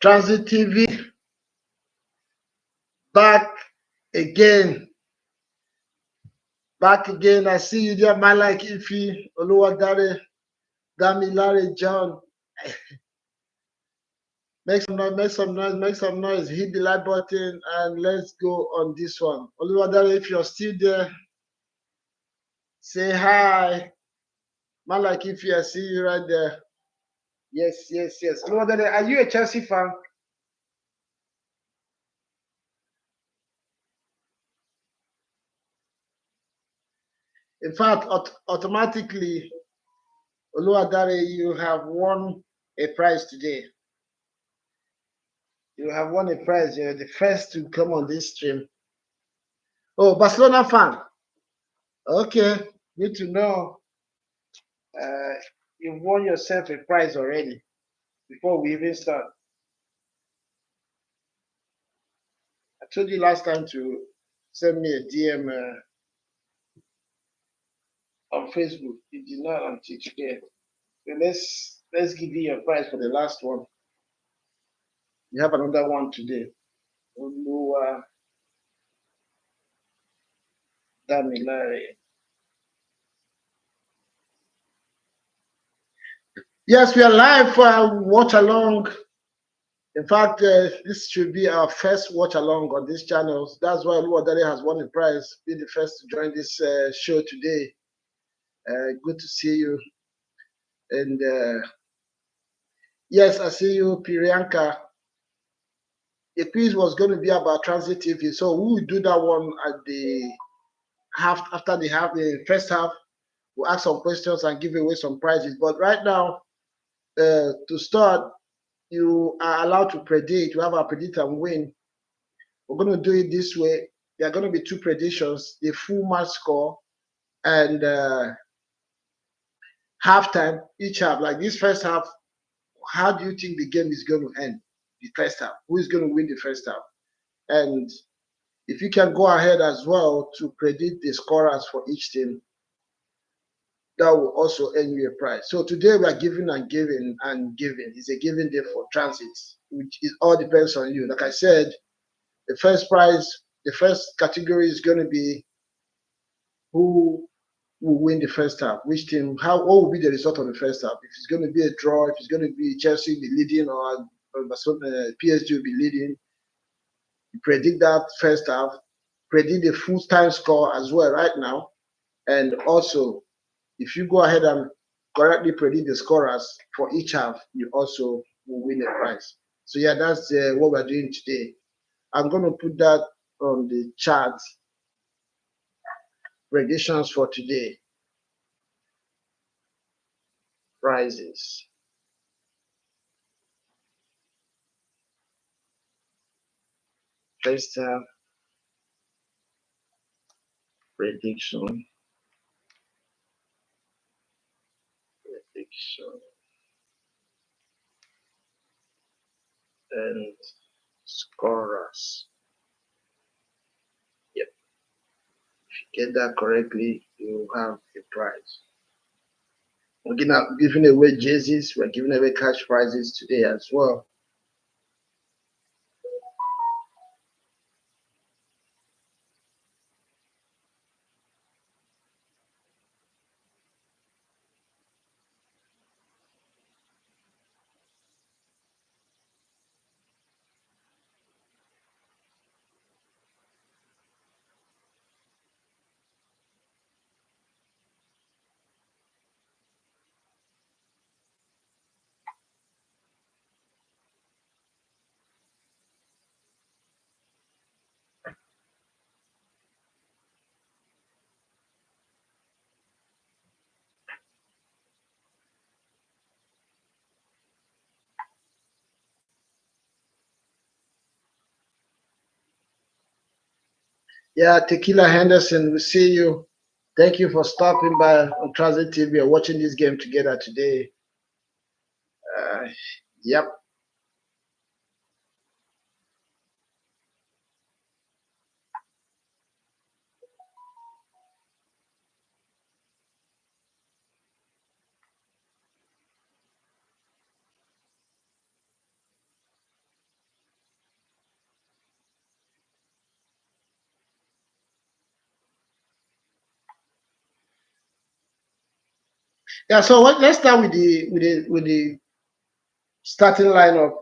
Tranzeet TV, back again. I see you there, Malak Ifi, Oluwadare, Damilare John. Make some noise, make some noise, make some noise. Hit the like button and let's go on this one. Oluwadare, if you're still there, say hi. Malak Ifi, I see you right there. Yes, yes, yes. Oluwadare, are you a Chelsea fan? In fact, automatically, Oluwadare, you have won a prize today. You have won a prize. You're the first to come on this stream. Oh, Barcelona fan. Okay, good to know. You've won yourself a prize already before we even start. I told you last time to send me a DM on Facebook. You did not until today. So let's give you your prize for the last one. You have another one today. Damilare. Yes, we are live for our watch along. In fact, this should be our first watch along on this channel. That's why Oluwadare has won the prize, be the first to join this show today. Good to see you. And yes, I see you, Pirianka. The quiz was going to be about Transit TV, so we will do that one at the half after the first half. We'll ask some questions and give away some prizes. But right now, to start, you are allowed to predict. We have our predict and win. We're going to do it this way. There are going to be two predictions: the full match score and halftime. Each half, like this first half, how do you think the game is going to end? The first half, who is going to win the first half? And if you can go ahead as well to predict the scorers for each team, that will also earn you a prize. So today we are giving and giving and giving. It's a giving day for Transit, which is all depends on you. Like I said, the first prize, the first category is going to be who will win the first half, which team, what will be the result of the first half. If it's going to be a draw, if it's going to be Chelsea be leading or PSG will be leading, you predict that first half, predict the full time score as well right now. And also, if you go ahead and correctly predict the scorers for each half, you also will win a prize. So yeah, that's what we're doing today. I'm going to put that on the chart, predictions for today, prizes. First half prediction. And scorers. Yep. If you get that correctly, you have a prize. We're giving away jerseys. We're giving away cash prizes today as well. Yeah, Tequila Henderson, we see you. Thank you for stopping by on Transit TV and watching this game together today. Yep. Yeah. So let's start with the starting lineup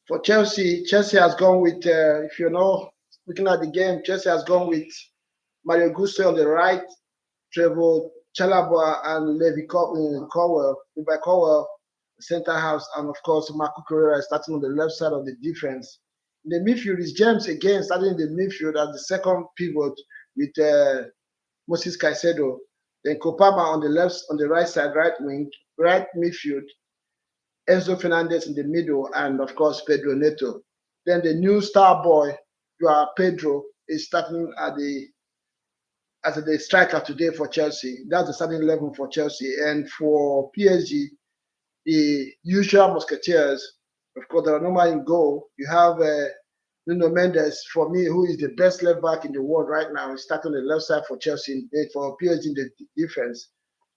for Chelsea. Chelsea has gone with, if you know, looking at the game, Chelsea has gone with Mario Gusto on the right, Trevor Chalaba and Levi Cowell, center house, and of course Marco Correa starting on the left side of the defense. In the midfield is James again starting in the midfield as the second pivot with Moses Caicedo. Then Kopama on the left, on the right side, right wing, right midfield. Enzo Fernandez in the middle, and of course Pedro Neto. Then the new star boy, Joao Pedro, is starting at the as the striker today for Chelsea. That's the starting 11 for Chelsea. And for PSG, the usual Musketeers, of course, there are no man in goal. You have Nuno Mendes, for me, who is the best left back in the world right now. He's starting on the left side for Chelsea, for PSG in the defense.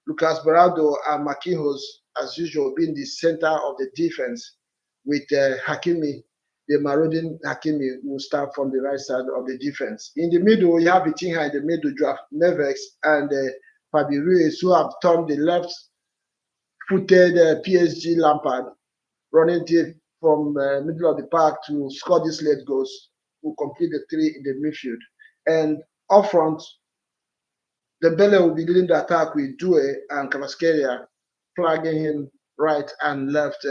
Lucas Berardo and Marquinhos, as usual, being the center of the defense, with Hakimi, the marauding Hakimi, will start from the right side of the defense. In the middle, you have Vitinha in the middle, Joao Neves and Fabi Ruiz, who have turned the left-footed PSG Lampard, running deep from middle of the park to score these late goals, will complete the three in the midfield. And up front, Dembele will be leading the attack with Due and Cavasquelia flagging him right and left,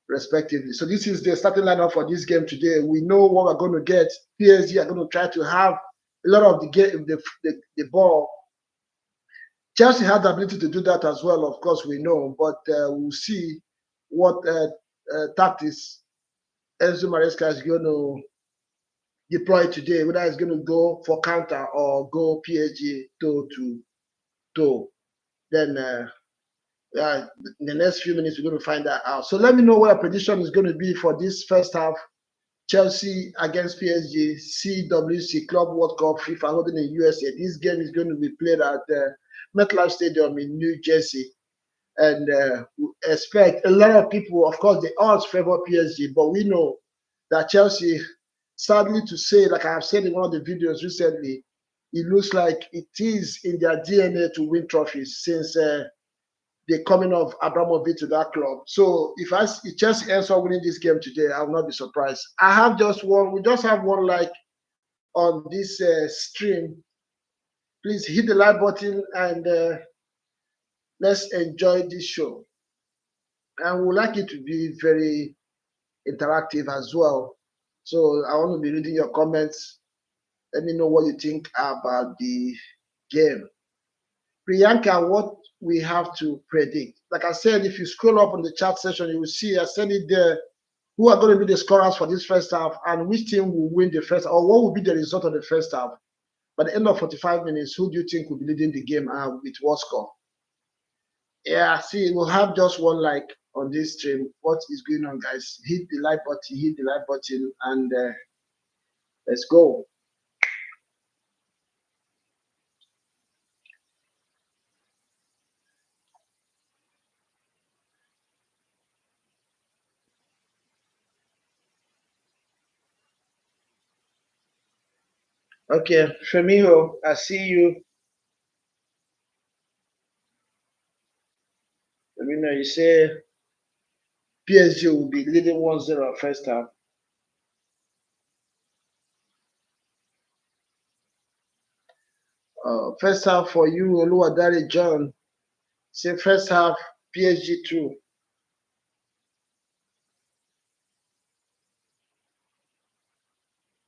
respectively. So this is the starting lineup for this game today. We know what we're going to get. PSG are going to try to have a lot of the game, the ball. Chelsea had the ability to do that as well, of course, we know, but we'll see what tactics Enzo Maresca is going to deploy today, whether it's going to go for counter or go PSG toe to toe. Then in the next few minutes, we're going to find that out. So let me know what your prediction is going to be for this first half. Chelsea against PSG, CWC Club World Cup, FIFA holding in USA. This game is going to be played at MetLife Stadium in New Jersey. And we expect a lot of people, of course, the odds favor PSG, but we know that Chelsea, sadly to say, like I have said in one of the videos recently, it looks like it is in their DNA to win trophies since the coming of Abramovich to that club. So if Chelsea ends up winning this game today, I will not be surprised. We just have one like on this stream. Please hit the like button and let's enjoy this show. And we would like it to be very interactive as well. So I want to be reading your comments. Let me know what you think about the game. Priyanka, what we have to predict. Like I said, if you scroll up on the chat section, you will see I said it there. Who are going to be the scorers for this first half and which team will win the first, or what will be the result of the first half? By the end of 45 minutes, who do you think will be leading the game with what score? Yeah, see, we'll have just one like on this stream. What is going on, guys? Hit the like button, and let's go. Okay, Femiho, I see you. Let me know. You say PSG will be leading 1-0 first half. First half for you, Oluwadari John. Say first half PSG 2.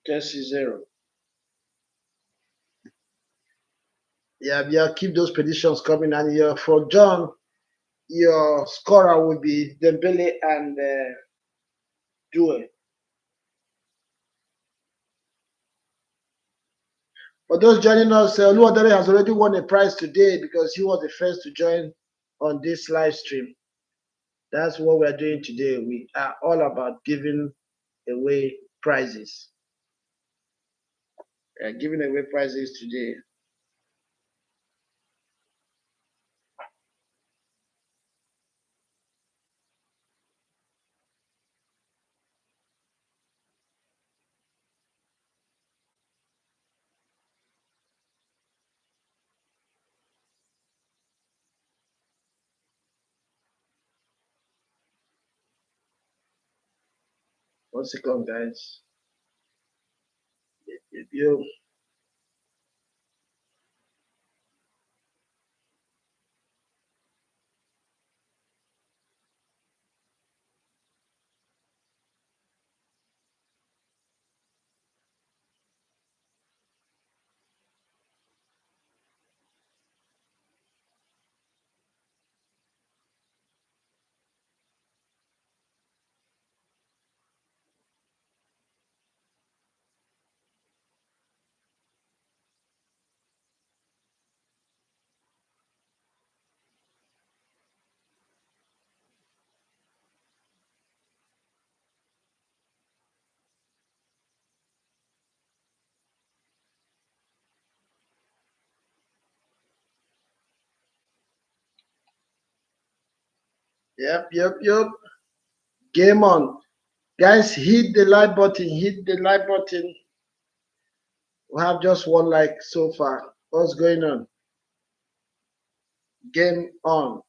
Chelsea 0. Yeah, keep those predictions coming. And for John, your scorer will be Dembele and Due. For those joining us, Oluwadare has already won a prize today because he was the first to join on this live stream. That's what we're doing today. We are all about giving away prizes. We are giving away prizes today. 1 second, guys. You, yep. Game on. Guys, hit the like button. Hit the like button. We have just one like so far. What's going on? Game on.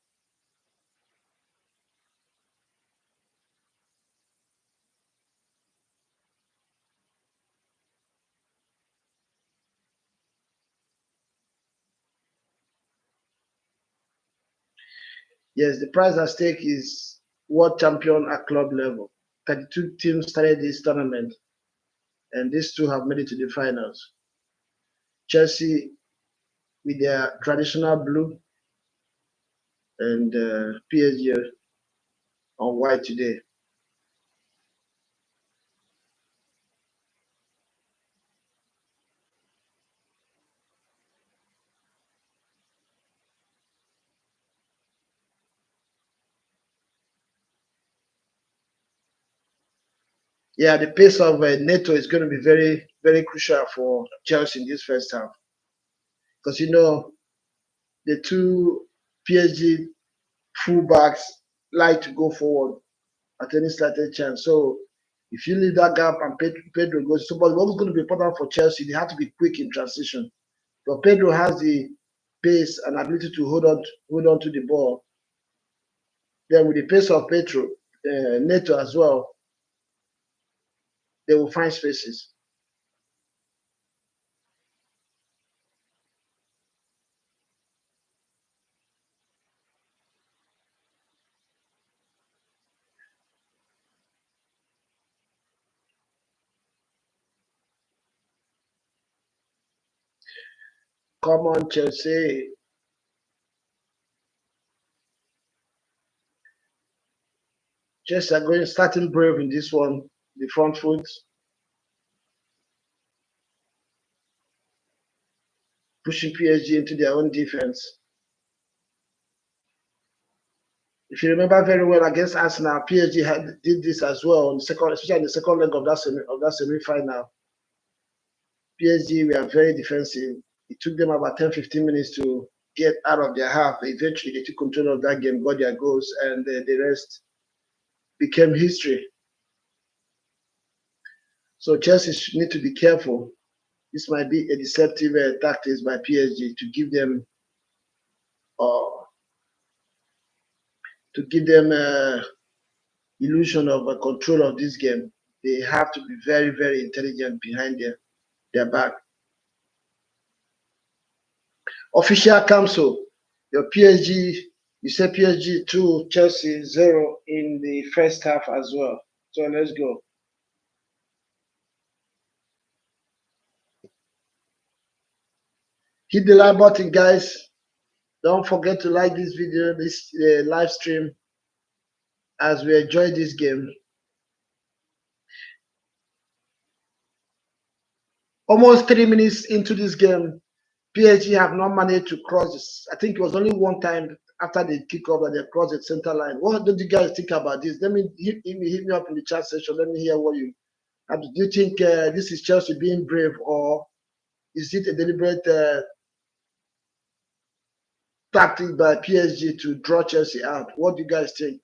Yes, the prize at stake is world champion at club level. 32 teams started this tournament, and these two have made it to the finals. Chelsea with their traditional blue, and PSG on white today. Yeah, the pace of Neto is going to be very, very crucial for Chelsea in this first half. Because, the two PSG fullbacks like to go forward at any slighted chance. So if you leave that gap and Pedro goes, so but what's going to be important for Chelsea, they have to be quick in transition. But Pedro has the pace and ability to hold on to the ball. Then with the pace of Pedro, Neto as well, they will find spaces. Come on, Chelsea. Chelsea are going starting brave in this one. The front foot, pushing PSG into their own defense. If you remember very well against Arsenal, PSG did this as well on second, especially in the second leg of that semi-final. PSG were very defensive. It took them about 10-15 minutes to get out of their half. Eventually, they took control of that game, got their goals, and the rest became history. So Chelsea need to be careful. This might be a deceptive tactics by PSG uh, to give them illusion of control of this game. They have to be very, very intelligent behind their back. Official council, your PSG, you said PSG 2, Chelsea 0 in the first half as well. So let's go. Hit the like button, guys. Don't forget to like this video, this live stream as we enjoy this game. Almost 3 minutes into this game, PSG have not managed to cross this. I think it was only one time after the kickoff that they crossed the center line. What do you guys think about this? Let me hit me up in the chat section. Let me hear what you. Do you think this is Chelsea being brave, or is it a deliberate tactic by PSG to draw Chelsea out? What do you guys think?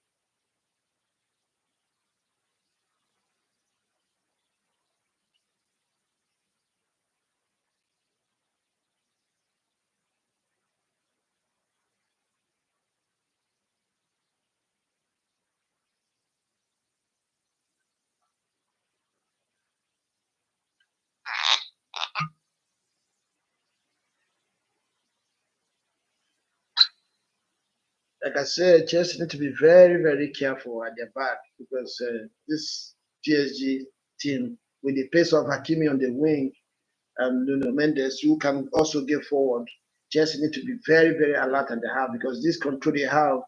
Like I said, Chelsea need to be very, very careful at their back because this PSG team, with the pace of Hakimi on the wing and Mendes, who can also get forward, Chelsea need to be very, very alert at the half because this control they have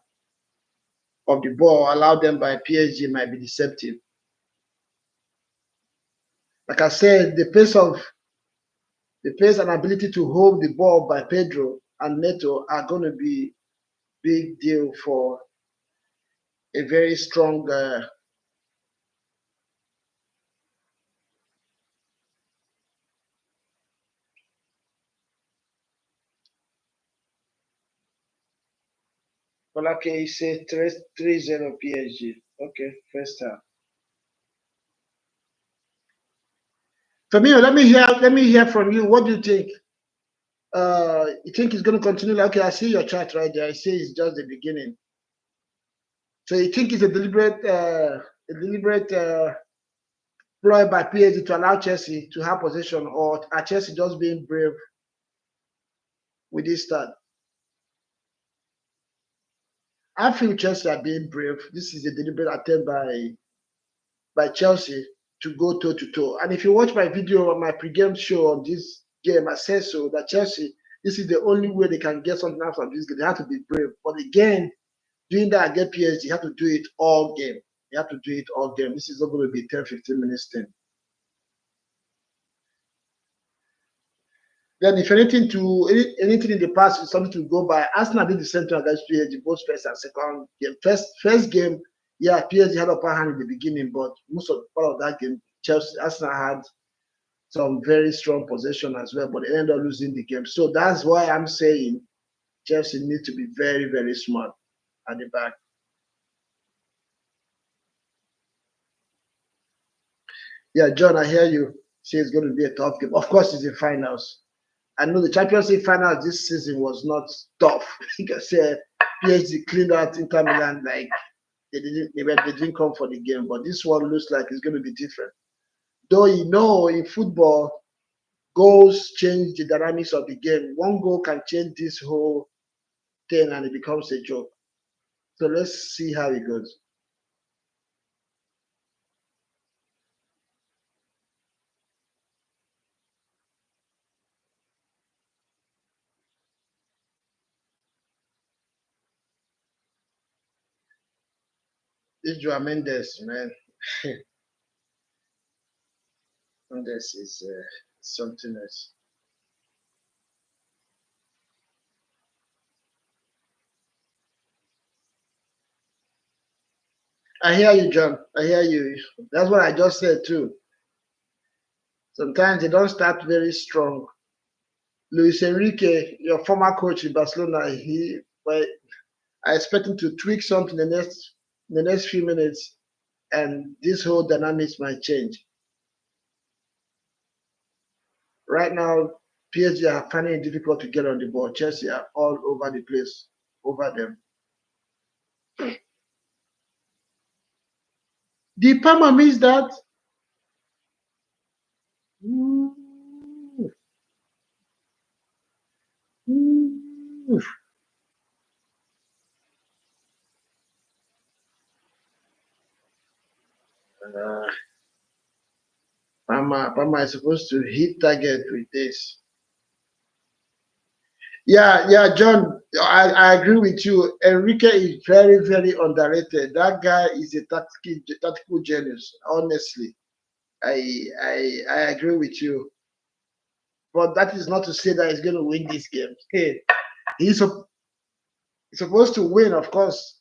of the ball allowed them by PSG might be deceptive. Like I said, the pace and ability to hold the ball by Pedro and Neto are going to be big deal for a very strong Olake say 3-0 PSG. Okay, first half. Firmino, let me hear from you. What do you think? You think it's going to continue? Okay, I see your chart right there. I see it's just the beginning. So you think it's a deliberate ploy by PSG to allow Chelsea to have possession, or are Chelsea just being brave with this start? I feel Chelsea are being brave. This is a deliberate attempt by Chelsea to go toe to toe. And if you watch my video on my pre-game show on this game, I said so that Chelsea, this is the only way they can get something out of this game. They have to be brave. But again, doing that against PSG, you have to do it all game. You have to do it all game. This is not going to be 10, 15 minutes thing. Then if anything in the past is something to go by, Arsenal did the same thing against PSG, both first and second game. First game, yeah, PSG had upper hand in the beginning, but most of part of that game, Arsenal had some very strong possession as well, but they ended up losing the game. So that's why I'm saying Chelsea needs to be very, very smart at the back. Yeah, John, I hear you. Say it's going to be a tough game. Of course, it's the finals. I know the Champions League final this season was not tough. Because PSG cleaned out Inter Milan like they didn't come for the game. But this one looks like it's going to be different. Though in football, goals change the dynamics of the game. One goal can change this whole thing and it becomes a joke. So let's see how it goes. This Joao Mendes, man. Mendes is something else. I hear you, John. I hear you. That's what I just said too. Sometimes they don't start very strong. Luis Enrique, your former coach in Barcelona, well, I expect him to tweak something the next few minutes, and this whole dynamics might change. Right now, PSG are finding it difficult to get on the ball. Chelsea are all over the place, over them. Did Palmer miss that? Ooh. Ooh. Uh, Palmer is supposed to hit target with this. Yeah, John, I agree with you. Enrique is very, very underrated. That guy is a tactical genius. Honestly, I agree with you. But that is not to say that he's going to win this game. Hey, he's supposed to win, of course.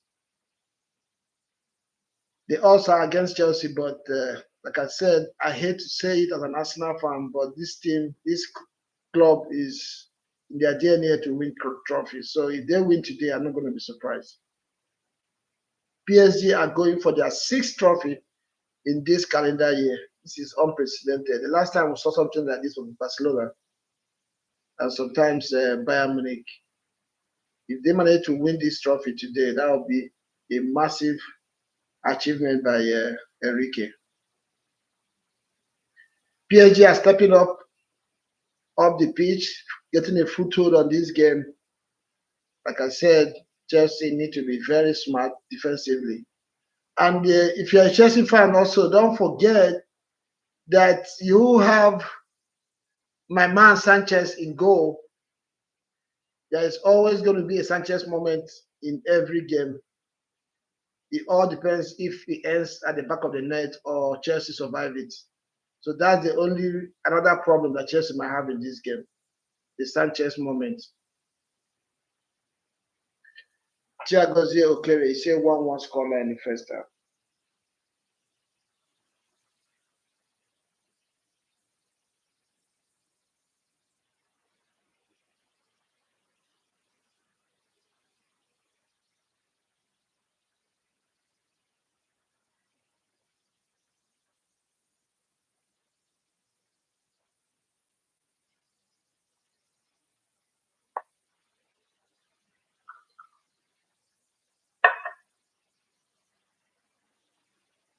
They also are against Chelsea, but like I said, I hate to say it as an Arsenal fan, but this team, this club is in their DNA to win trophies. So if they win today, I'm not going to be surprised. PSG are going for their sixth trophy in this calendar year. This is unprecedented. The last time we saw something like this was Barcelona and sometimes Bayern Munich. If they manage to win this trophy today, that would be a massive achievement by Enrique. PSG are stepping up the pitch, getting a foothold on this game. Like I said, Chelsea need to be very smart defensively. And if you're a Chelsea fan, also don't forget that you have my man Sanchez in goal. There is always going to be a Sanchez moment in every game. It all depends if he ends at the back of the net or Chelsea survive it. So that's the only another problem that Chelsea might have in this game, the Sanchez moment. Chiagozie Okere, he said 1-1 scoreline in the first half.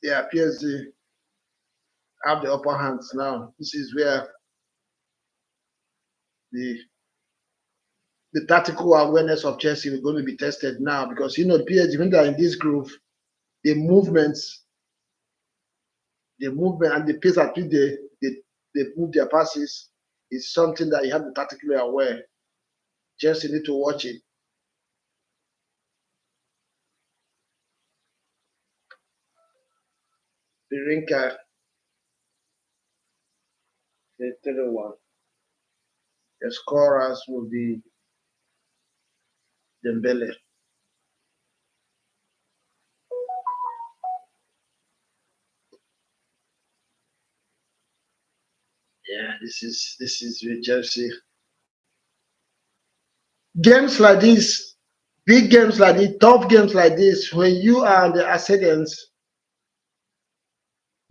Yeah, PSG have the upper hands now. This is where the tactical awareness of Chelsea is going to be tested now, because PSG, when they're in this groove, the movements, and the pace at which they move their passes is something that you have to tactically aware. Chelsea need to watch it. Pirinka, the 3-1. The scorers will be Dembele. Yeah, this is with Chelsea. Games like this, big games like this, tough games like this, when you are the ascendants,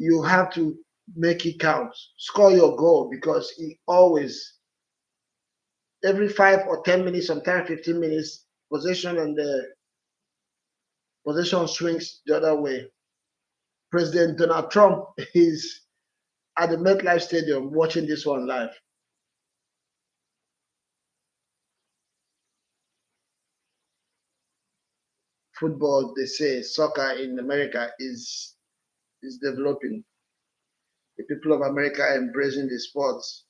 you have to make it count. Score your goal, because it always, every 5 or 10 minutes, sometimes 15 minutes, possession and the possession swings the other way. President Donald Trump is at the MetLife Stadium watching this one live. Football, they say, soccer in America is developing. The people of America are embracing the sports,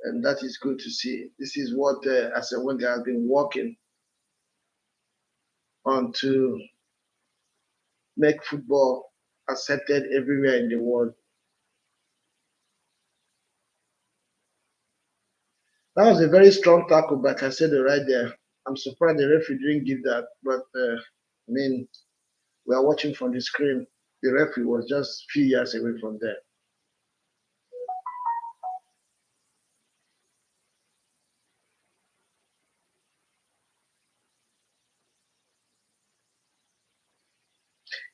and that is good to see. This is what Arsene Wenger has been working on, to make football accepted everywhere in the world. That was a very strong tackle by Caicedo right there. I'm surprised the referee didn't give that, but I mean, we are watching from the screen. The referee was just a few yards away from there.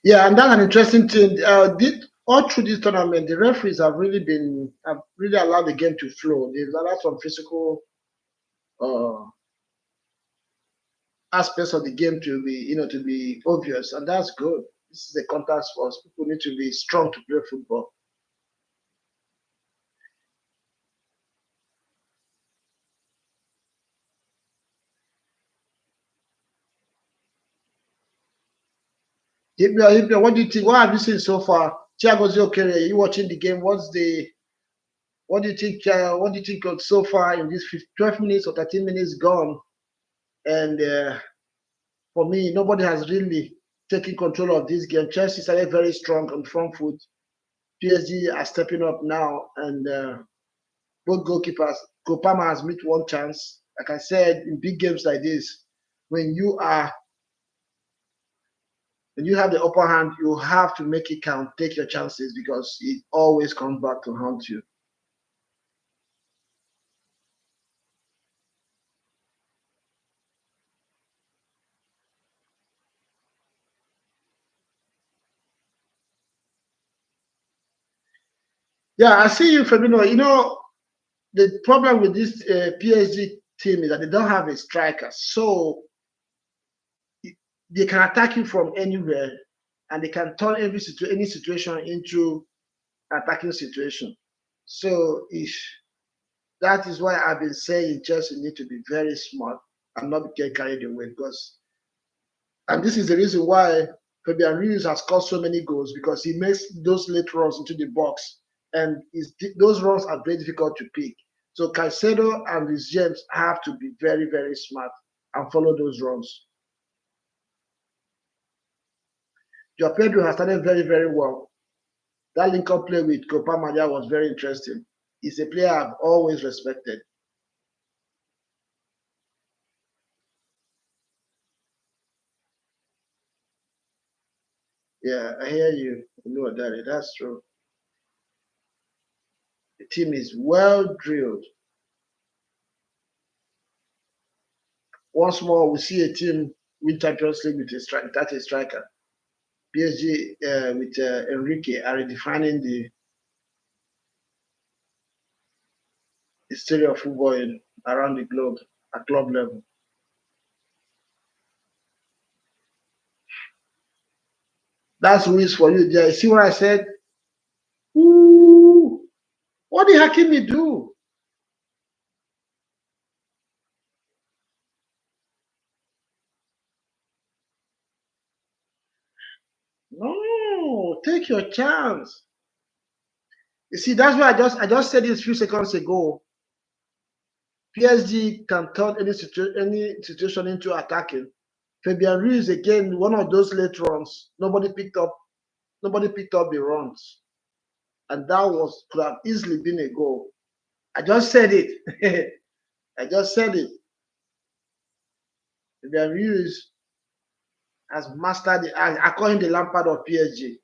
Yeah, and that's an interesting thing. All through this tournament, the referees have really allowed the game to flow. They've allowed some physical uh, aspects of the game to be obvious, and that's good. This is a contact sport. People need to be strong to play football. Hipia, what do you think? What have you seen so far? Thiago's okay. You watching the game? What do you think? What do you think of so far in this 12 minutes or 13 minutes gone? And for me, nobody has really taken control of this game. Chelsea started very strong on front foot. PSG are stepping up now, and both goalkeepers. Kopama has missed one chance. Like I said, in big games like this, when you have the upper hand, you have to make it count, take your chances, because it always comes back to haunt you. Yeah, I see you, Fabino. The problem with this PSG team is that they don't have a striker, so they can attack you from anywhere, and they can turn any situation into an attacking situation. So if that is why I've been saying Chelsea need to be very smart. and not get carried away. And this is the reason why Fabian Ruiz has scored so many goals, because he makes those late runs into the box, and those runs are very difficult to pick. So Caicedo and his James have to be very, very smart and follow those runs. Joao Pedro has started very, very well. That link-up play with Copa Maria was very interesting. He's a player I've always respected. Yeah, I hear you. You know that. That's true. The team is well drilled. Once more, we see a team win Champions League with a striker. PSG with Enrique are redefining the history of football around the globe at club level. That's Ruiz for you there. You see what I said? Ooh, what did Hakimi do? No, take your chance. You see, that's why I just said this a few seconds ago. PSG can turn any situation into attacking. Fabian Ruiz again, one of those late runs. Nobody picked up the runs, and that could have easily been a goal. I just said it. I just said it. Fabian Ruiz has mastered it. I call him the Lampard of PSG.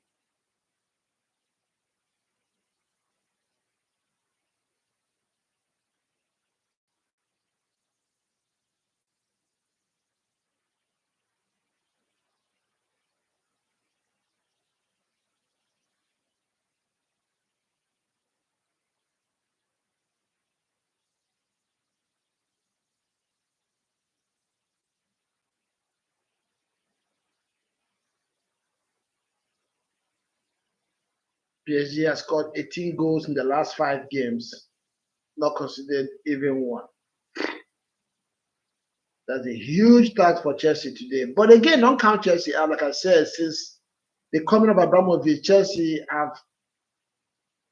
PSG has scored 18 goals in the last 5 games, not considered even one. That's a huge task for Chelsea today. But again, don't count Chelsea out. Like I said, since the coming of Abramovich, Chelsea have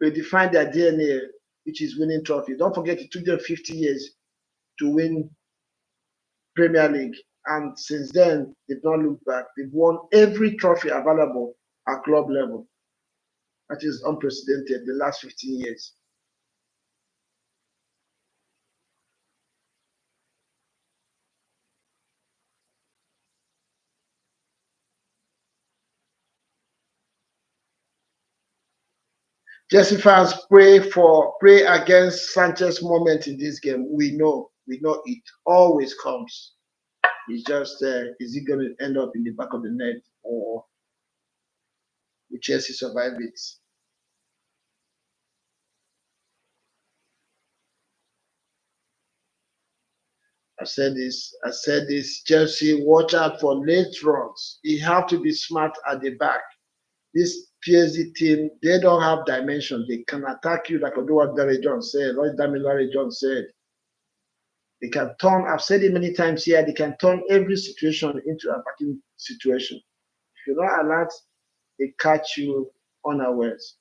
redefined their DNA, which is winning trophies. Don't forget, it took them 50 years to win Premier League. And since then, they've not looked back. They've won every trophy available at club level. That is unprecedented the last 15 years. Chelsea fans pray against Sanchez moment in this game. We know it always comes. It's just is he going to end up in the back of the net, or will Chelsea survive it? I said this. Chelsea, watch out for late runs. You have to be smart at the back. This PSG team, they don't have dimension. They can attack you like what Larry John said. Larry John said. They can turn, I've said it many times here, they can turn every situation into an attacking situation. If you're not alert, they catch you unawares.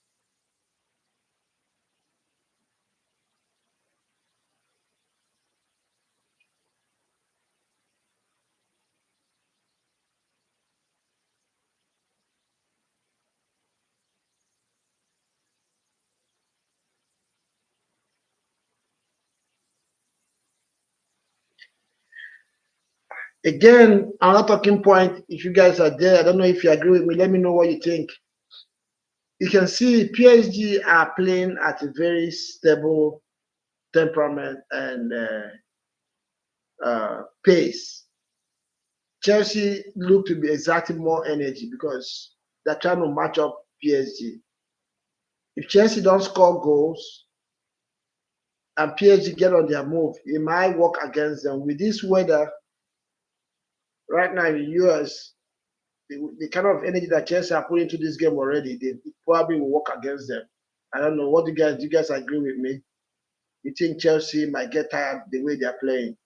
Again, another talking point, if you guys are there, I don't know if you agree with me, let me know what you think. You can see PSG are playing at a very stable temperament and pace. Chelsea look to be exerting more energy because they're trying to match up PSG. If Chelsea don't score goals and PSG get on their move, it might work against them. With this weather right now in the US, the kind of energy that Chelsea are putting into this game already, they probably will work against them. I don't know. What do you guys agree with me? You think Chelsea might get tired the way they're playing?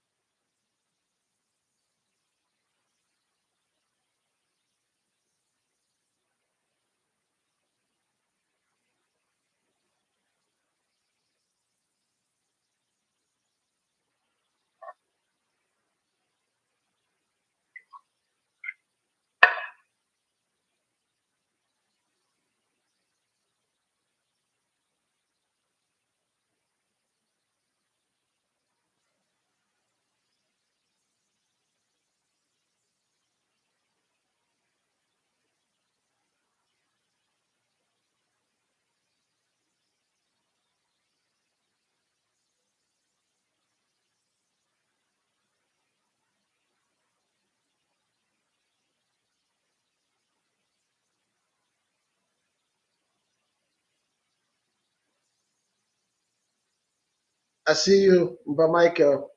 I see you, Mba Michael,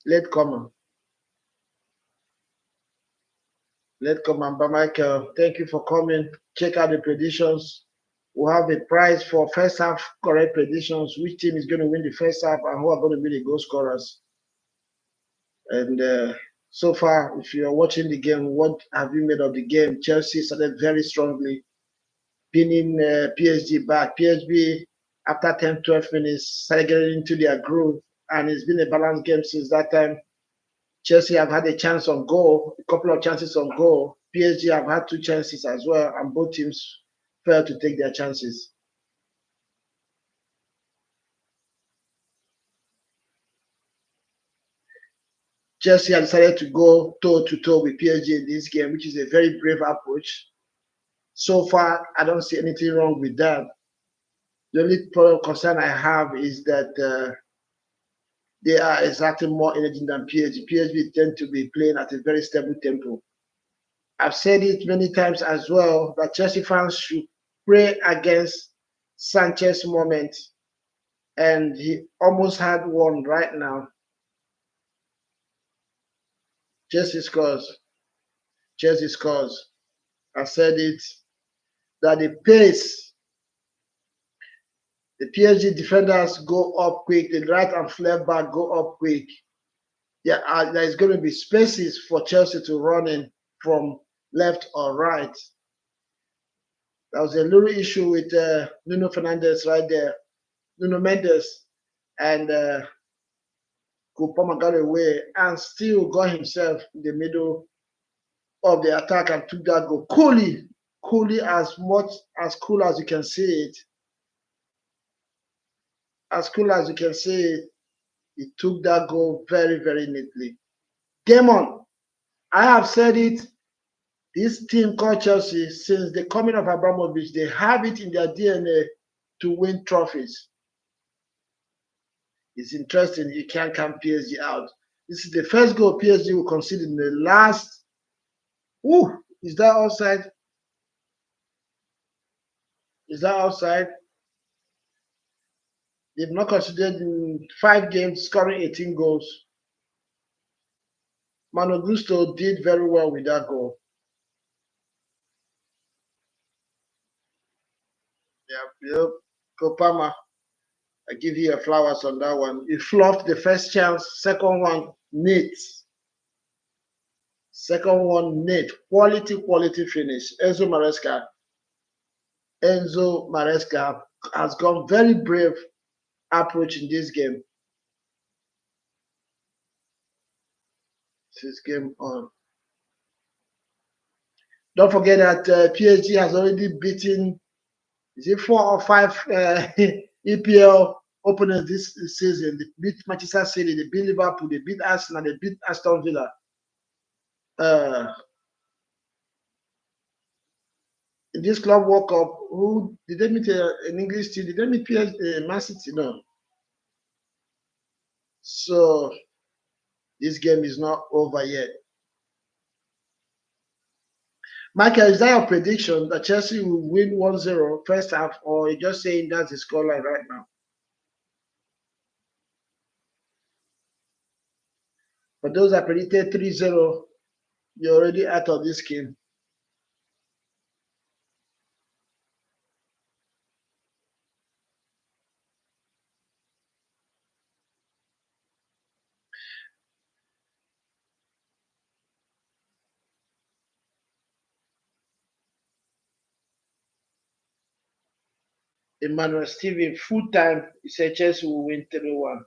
late comer. Late comer, Mba Michael. Thank you for coming. Check out the predictions. We'll have a prize for first half correct predictions. Which team is going to win the first half and who are going to be the goal scorers? And so far, if you are watching the game, what have you made of the game? Chelsea started very strongly, pinning PSG back. PSG, after 10, 12 minutes, started getting into their groove, and it's been a balanced game since that time. Chelsea have had a chance on goal, a couple of chances on goal. PSG have had 2 chances as well, and both teams failed to take their chances. Chelsea have decided to go toe to toe with PSG in this game, which is a very brave approach. So far, I don't see anything wrong with that. The only problem concern I have is that they are exerting more energy than PSG. PSG tend to be playing at a very stable tempo. I've said it many times as well that Chelsea fans should pray against Sanchez moment, and he almost had one right now. Chelsea scores. Chelsea scores. I said it that the pace, the PSG defenders go up quick, the right and left back go up quick. Yeah, there's going to be spaces for Chelsea to run in from left or right. There was a little issue with Nuno Fernandez right there. Nuno Mendes and Kupama got away and still got himself in the middle of the attack and took that goal coolly, as much as cool as you can see it. As cool as you can see it, he took that goal very, very neatly. Game on. I have said it. This team called Chelsea, since the coming of Abramovich, they have it in their DNA to win trophies. It's interesting. You can't count PSG out. This is the first goal PSG will concede in the last. Ooh, is that outside? Is that outside? They've not considered in 5 games, scoring 18 goals. Mano Gusto did very well with that goal. Yep. Kopama, I give you your flowers on that one. He fluffed the first chance, second one, neat. Second one, neat. Quality finish. Enzo Maresca has gone very brave approach in this game. This game on. Don't forget that PSG has already beaten, is it 4 or 5 EPL opponents this season? They beat Manchester City, they beat Liverpool, they beat Arsenal, they beat Aston Villa. In this Club World Cup, who did they meet an English team? Did they meet Man City? No. So this game is not over yet. Michael, is that your prediction that Chelsea will win 1-0 first half, or you're just saying that's the scoreline right now? For those that predicted 3-0, you're already out of this game. Emmanuel Steven, full time, he said Chelsea will win 3-1.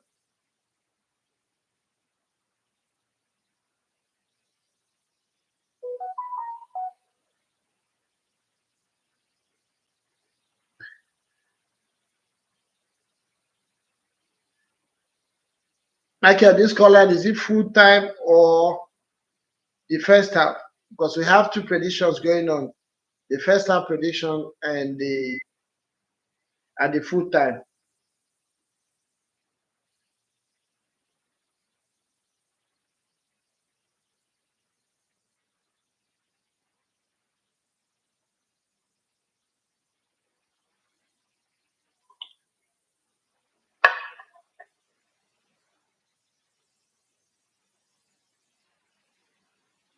Michael, this scoreline, is it full time or the first half? Because we have 2 predictions going on. The first half prediction and the full time.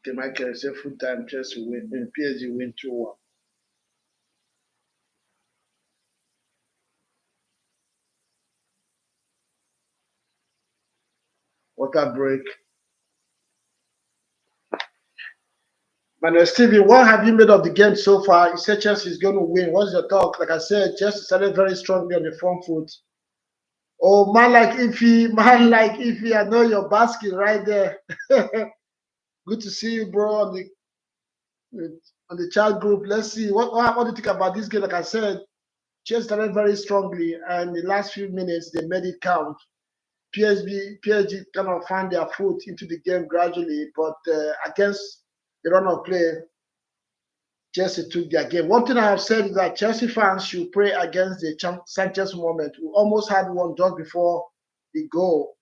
Okay, Michael say full time Chelsea win, PSG win 2-1. Water break. Manuel Steven, what have you made of the game so far? You said Chelsea is going to win. What's your talk? Like I said, Chelsea started very strongly on the front foot. Oh, man like Ify, man like Ify, I know your basket right there. Good to see you, bro, on the chat group. Let's see what do you think about this game? Like I said, Chelsea started very strongly, and the last few minutes they made it count. PSG kind of found their foot into the game gradually, but against the run of play, Chelsea took their game. One thing I have said is that Chelsea fans should pray against the Sanchez moment. We almost had one just before the goal.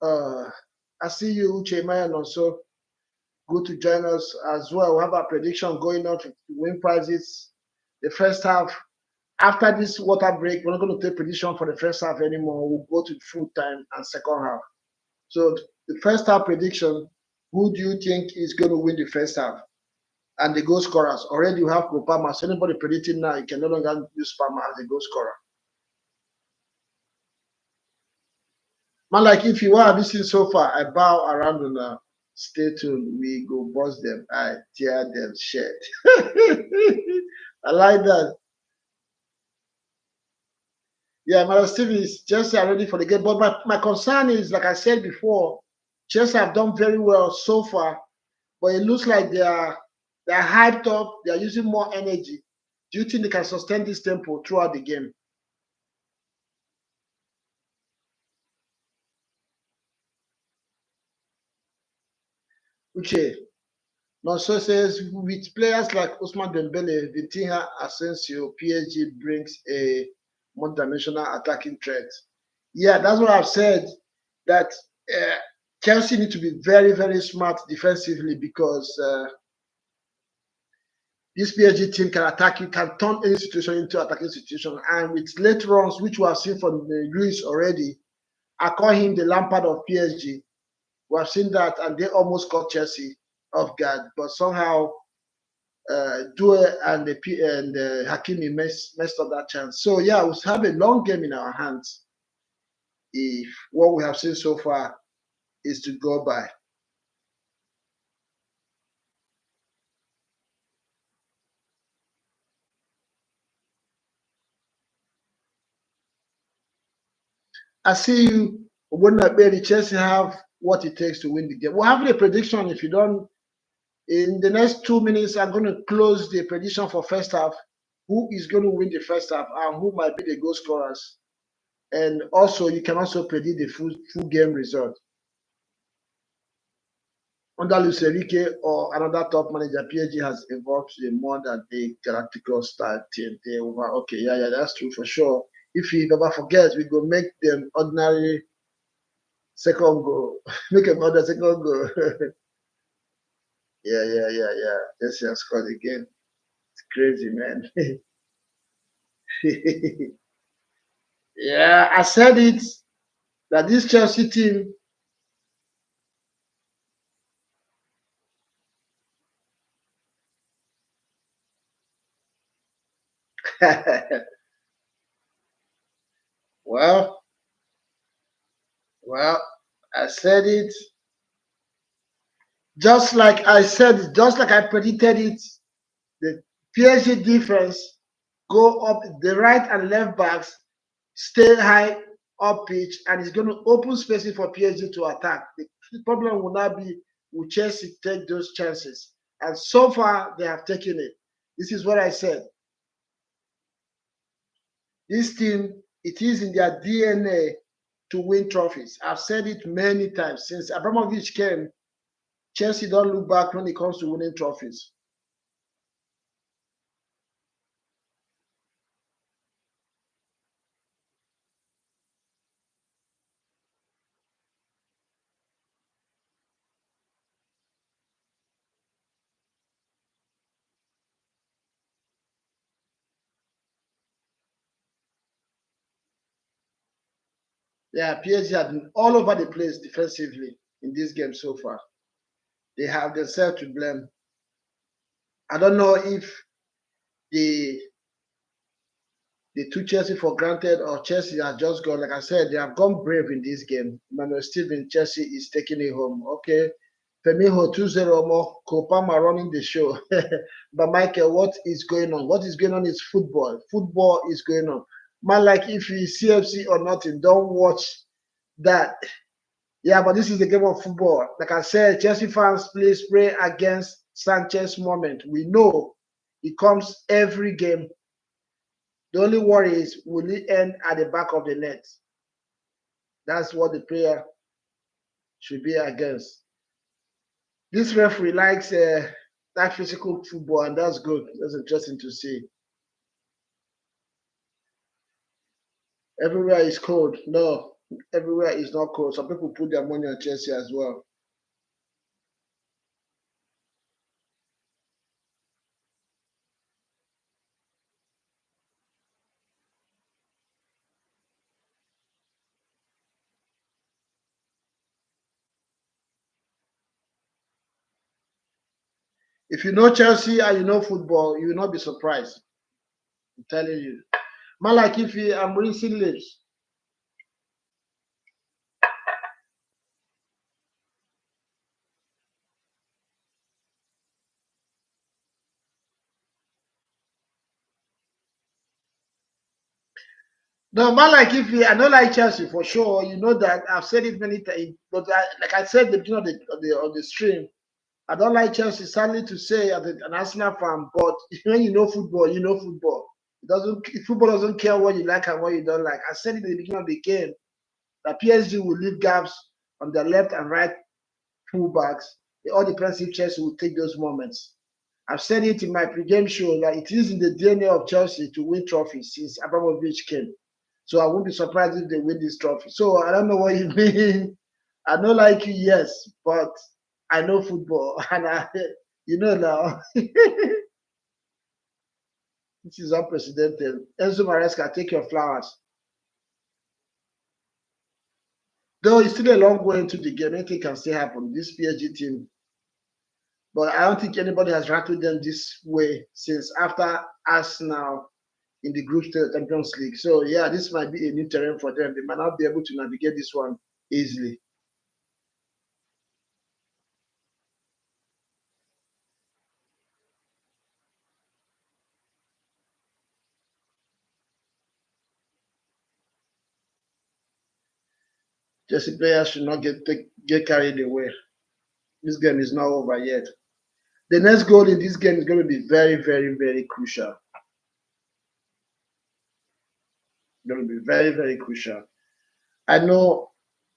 I see you, Uche Mayan, also. Good to join us as well. We have a prediction going on to win prizes. The first half, after this water break, we're not going to take prediction for the first half anymore. We'll go to full time and second half. So the first half prediction, who do you think is going to win the first half? And the goal scorers. Already you have Kopama. So anybody predicting now, you can no longer use Palmer as a goal scorer. Man, like if you are listening so far, I bow around and stay tuned. We go bust them. I tear them shit. I like that. Yeah, Mara Steve is Chelsea are ready for the game. But my concern is, like I said before, Chelsea have done very well so far, but it looks like they're hyped up, they are using more energy. Do you think they can sustain this tempo throughout the game? Uche, Nonso says with players like Usman Dembele, Vitinha, Asensio, PSG brings a one-dimensional attacking threat. Yeah, that's what I've said. That uh, Chelsea need to be very, very smart defensively because this PSG team can attack you, can turn any situation into attacking situation. And with late runs, which we have seen from Luis already, I call him the Lampard of PSG. We have seen that, and they almost caught Chelsea off guard, but somehow Due and Hakimi messed up that chance. So yeah, we have a long game in our hands if what we have seen so far is to go by. I see you. When I bet Chelsea have what it takes to win the game. We'll have a prediction. If you don't, in the next 2 minutes, I'm going to close the prediction for first half. Who is going to win the first half and who might be the goal scorers? And also, you can also predict the full game result. Under Luis Enrique or another top manager, PSG has evolved to a more than a galactical style team. They over. Okay, yeah, that's true for sure. If you never forget, we go make them ordinary second goal. Make them order second goal. Yeah. Jesse has scored again. It's crazy, man. Yeah, I said it that this Chelsea team. well, well, I said it just like I said it, just like I predicted it. The PSG defense go up, the right and left backs stay high up pitch, and it's going to open spaces for PSG to attack. The problem will not be will Chelsea take those chances, and so far they have taken it. This is what I said. This team, it is in their DNA to win trophies. I've said it many times since Abramovich came. Chelsea don't look back when it comes to winning trophies. Yeah, PSG have been all over the place defensively in this game so far. They have themselves to blame. I don't know if they they took Chelsea for granted or Chelsea has just gone. Like I said, they have gone brave in this game. Manuel Steven, Chelsea is taking it home. Okay. Femiho 2-0 more. Kopama running the show. But Michael, what is going on? What is going on is football. Football is going on. Man, like if you CFC or nothing, don't watch that. Yeah, but this is the game of football. Like I said, Chelsea fans, please pray against Sanchez moment. We know it comes every game. The only worry is will it end at the back of the net? That's what the prayer should be against. This referee likes that physical football, and that's good. That's interesting to see. Everywhere is cold. No, everywhere is not cold. Some people put their money on Chelsea as well. If you know Chelsea and you know football, you will not be surprised. I'm telling you. Man, like if I'm rinsing lips. No, man, like if I don't like Chelsea for sure, you know that I've said it many times. But like I said, at the beginning of the stream, I don't like Chelsea. Sadly to say, as an Arsenal fan, but when you know football, you know football. It doesn't. Football doesn't care what you like and what you don't like. I said it at the beginning of the game that PSG will leave gaps on their left and right fullbacks. It all depends if Chelsea will take those moments. I've said it in my pre-game show that it is in the DNA of Chelsea to win trophies since Abramovich came. So I won't be surprised if they win this trophy. So I don't know what you mean. I don't like you, yes, but I know football, and you know now, this is unprecedented. Enzo Maresca, take your flowers. Though it's still a long way into the game, anything can still happen. This PSG team, but I don't think anybody has rattled them this way since after Arsenal in the group stage Champions League. So yeah, this might be a new terrain for them. They might not be able to navigate this one easily. Chelsea players should not get carried away. This game is not over yet. The next goal in this game is going to be very, very, very crucial. Going to be very, very crucial. I know,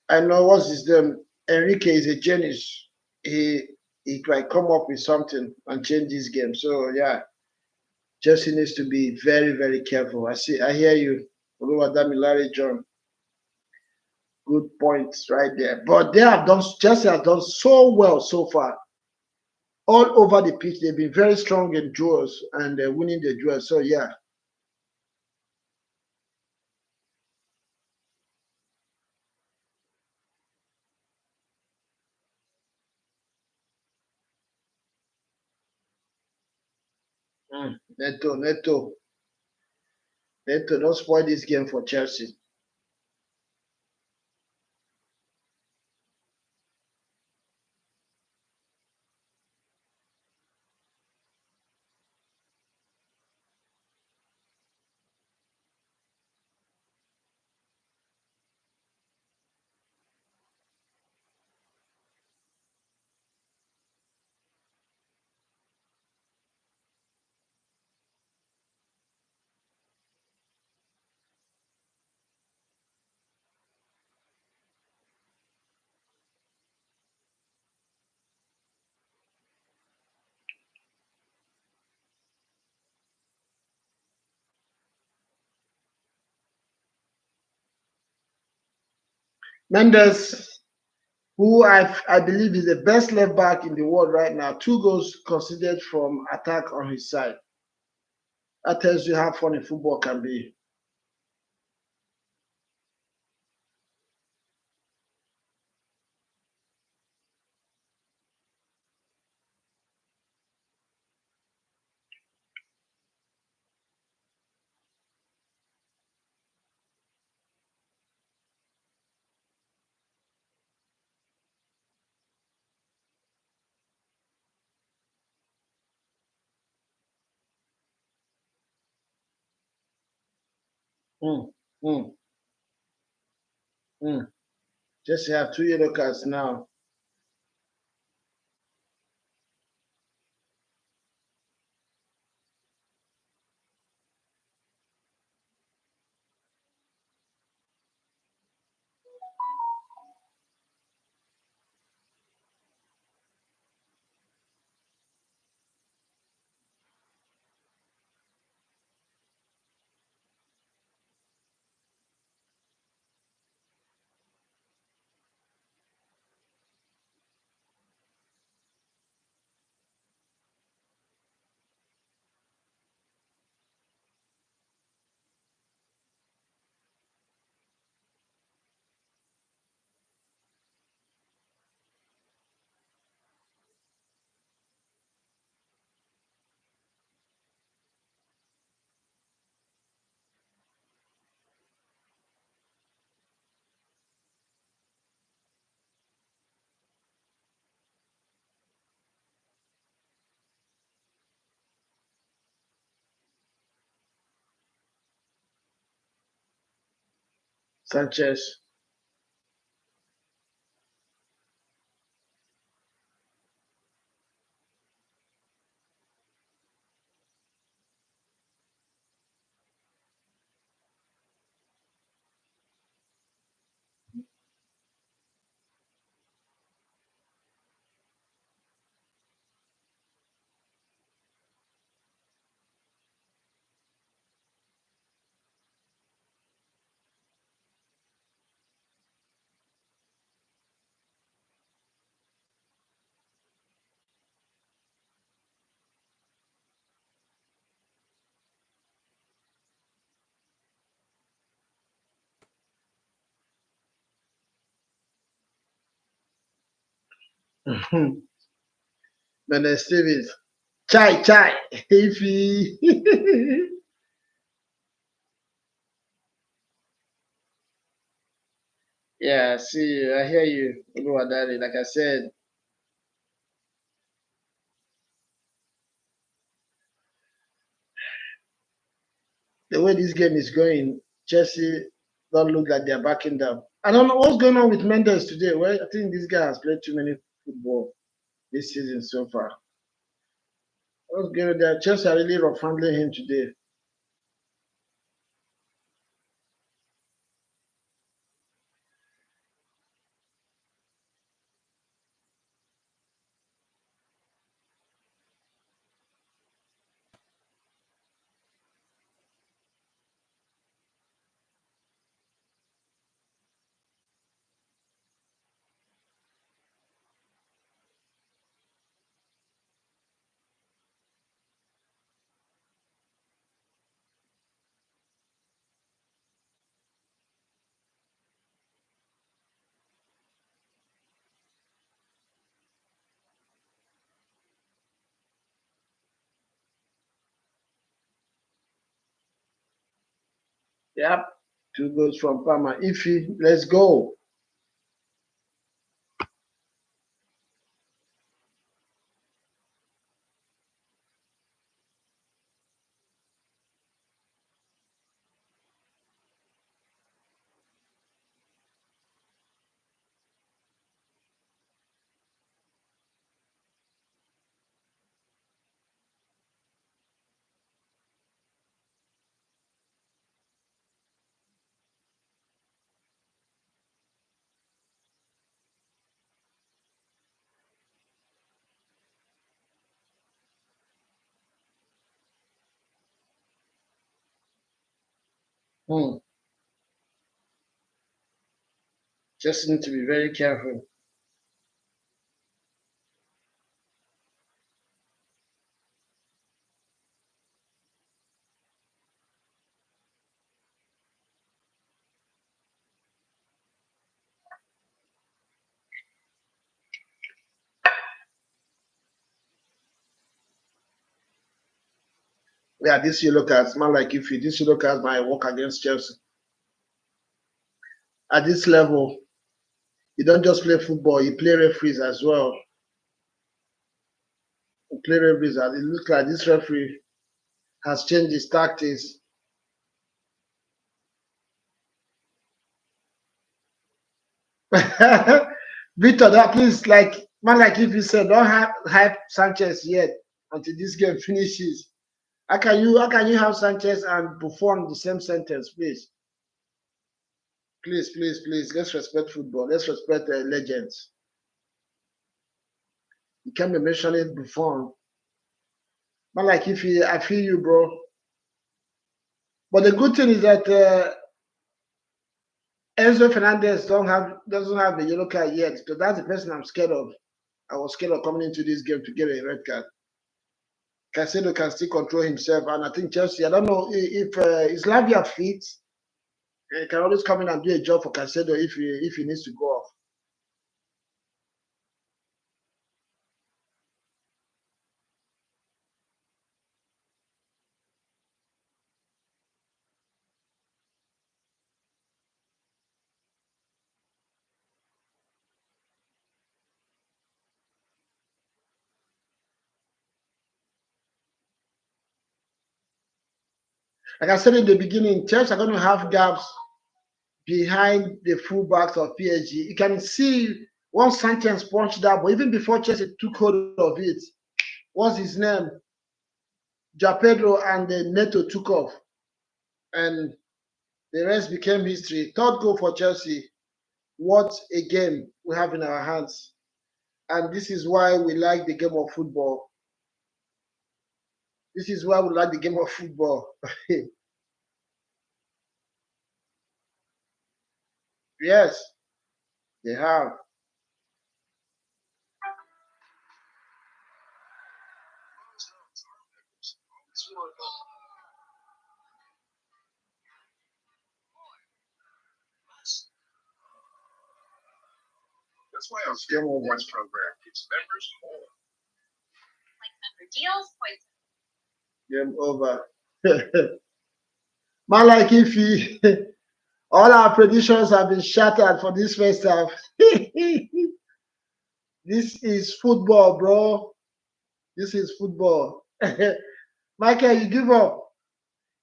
I know. What's his name? Enrique is a genius. He he might come up with something and change this game. So yeah, Chelsea needs to be very, very careful. I hear you, Oluwadamilare John. Good points right there. But they have done. Chelsea has done so well so far. All over the pitch, they've been very strong in draws and they're winning the draws. So yeah, Neto, don't spoil this game for Chelsea. Mendes, who I believe is the best left back in the world right now, 2 goals considered from attack on his side. That tells you how funny football can be. Mm, mm, mm. Just have 2 yellow cards now. Sanchez. Menes Stevens. Chai, chai. Ify. Yeah, see, I hear you, Oluwadari. Like I said, the way this game is going, Chelsea don't look like they're backing down. I don't know what's going on with Mendes today. Well, I think this guy has played too many football this season so far. What's going on there? Chelsea are really rough handling him today. Yep. 2 goals from Palmer. Ify, let's go. Hmm. Just need to be very careful. Yeah, this yellow cards, man, like Ify, this yellow cards might work against Chelsea. At this level, you don't just play football, you play referees as well. You play referees, and it looks like this referee has changed his tactics. Victor, that please, like man, like if you said, don't hype Sanchez yet until this game finishes. How can you have Sanchez and Buffon in the same sentence, please? Please, please, please. Let's respect football. Let's respect the legends. You can't be mentioning Buffon. Man, like if you, I feel you, bro. But the good thing is that Enzo Fernandez doesn't have the yellow card yet. So that's the person I'm scared of. I was scared of coming into this game to get a red card. Caicedo can still control himself, and I think Chelsea. I don't know if is Lavia fit. He can always come in and do a job for Caicedo if he needs to go off. Like I said in the beginning, Chelsea are going to have gaps behind the fullbacks of PSG. You can see once Sanchez punched that, but even before Chelsea took hold of it, what's his name? Pedro and Neto took off, and the rest became history. Third goal for Chelsea. What a game we have in our hands. And this is why we like the game of football. This is why we like the game of football. Yes, they have. That's why our Game Awards program gives members more. Game over. Man, like if he, all our predictions have been shattered for this first half. This is football, bro. This is football. Michael, you give up.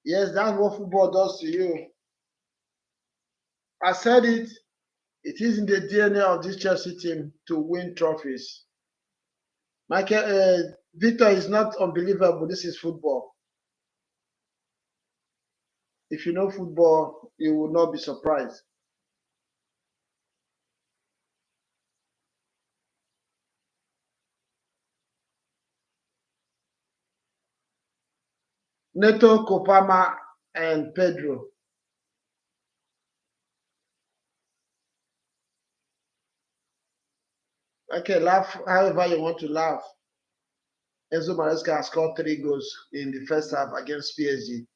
Yes, that's what football does to you. I said it. It is in the DNA of this Chelsea team to win trophies. Michael, Victor is not unbelievable. This is football. If you know football, you will not be surprised. Neto, Kopama, and Pedro. Okay, laugh however you want to laugh. Enzo Maresca has scored 3 goals in the first half against PSG.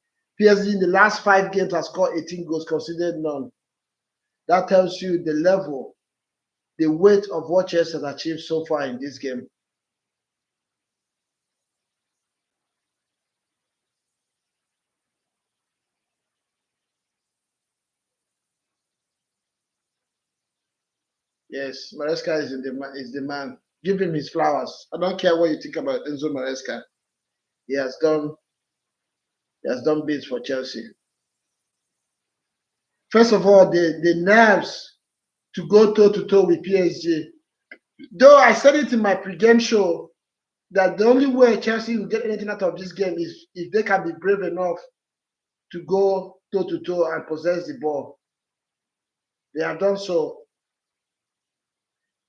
PSG in the last 5 games has scored 18 goals, considered none. That tells you the level, the weight of what Chelsea has achieved so far in this game. Yes, Maresca is the man. Give him his flowers. I don't care what you think about Enzo Maresca. He has done bits for Chelsea. First of all, the nerves to go toe to toe with PSG. Though I said it in my pre-game show that the only way Chelsea will get anything out of this game is if they can be brave enough to go toe to toe and possess the ball. They have done so.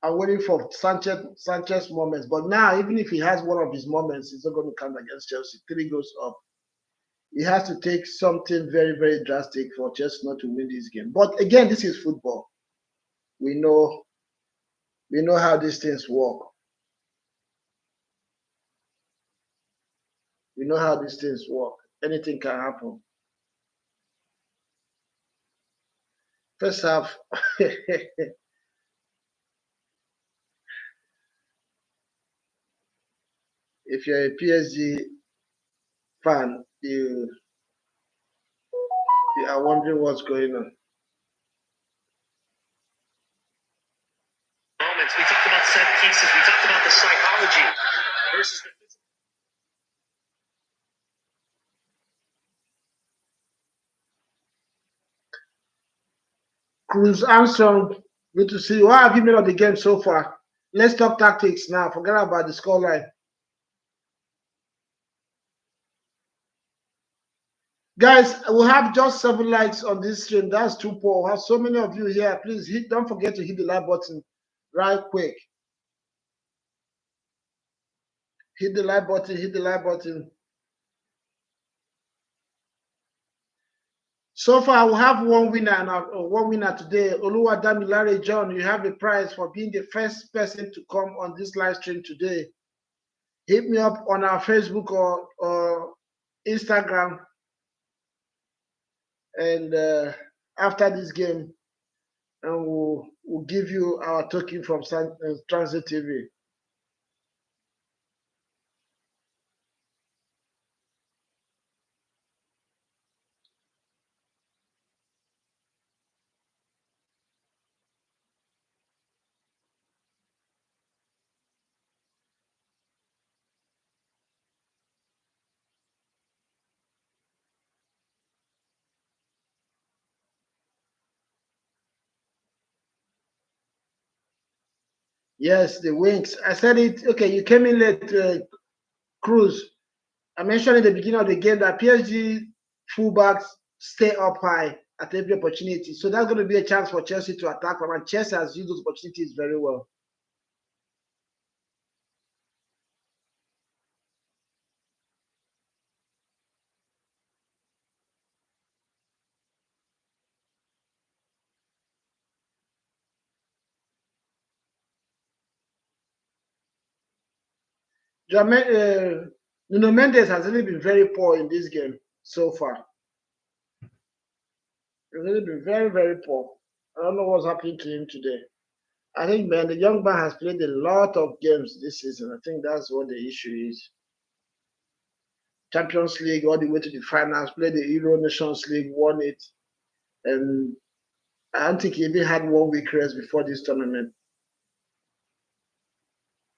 I'm waiting for Sanchez moments. But now, even if he has one of his moments, it's not going to count against Chelsea. 3 goes up. He has to take something very, very drastic for Chelsea not to win this game. But again, this is football. We know how these things work. We know how these things work. Anything can happen. First half, if you're a PSG fan, you are wondering what's going on. Moments. We talked about set pieces. We talked about the psychology versus the Cruz Armstrong Good to see you. What have you made of the game so far? Let's talk tactics now. Forget about the scoreline. Guys, we have just 7 likes on this stream. That's too poor. We have so many of you here. Please don't forget to hit the like button right quick. Hit the like button, hit the like button. So far, we have one winner today. Oluwadamilare John, you have a prize for being the first person to come on this live stream today. Hit me up on our Facebook or Instagram, and after this game, and we'll give you our token from Tranzeet TV. Yes, the wings. I said it. Okay, you came in late, Cruz. I mentioned in the beginning of the game that PSG fullbacks stay up high at every opportunity. So that's going to be a chance for Chelsea to attack from, and Chelsea has used those opportunities very well. Nuno Mendes has really been very poor in this game so far. He's really been very, very poor. I don't know what's happening to him today. I think, man, the young man has played a lot of games this season. I think that's what the issue is. Champions League all the way to the finals, played the Euro Nations League, won it, and I don't think he even had 1 week rest before this tournament.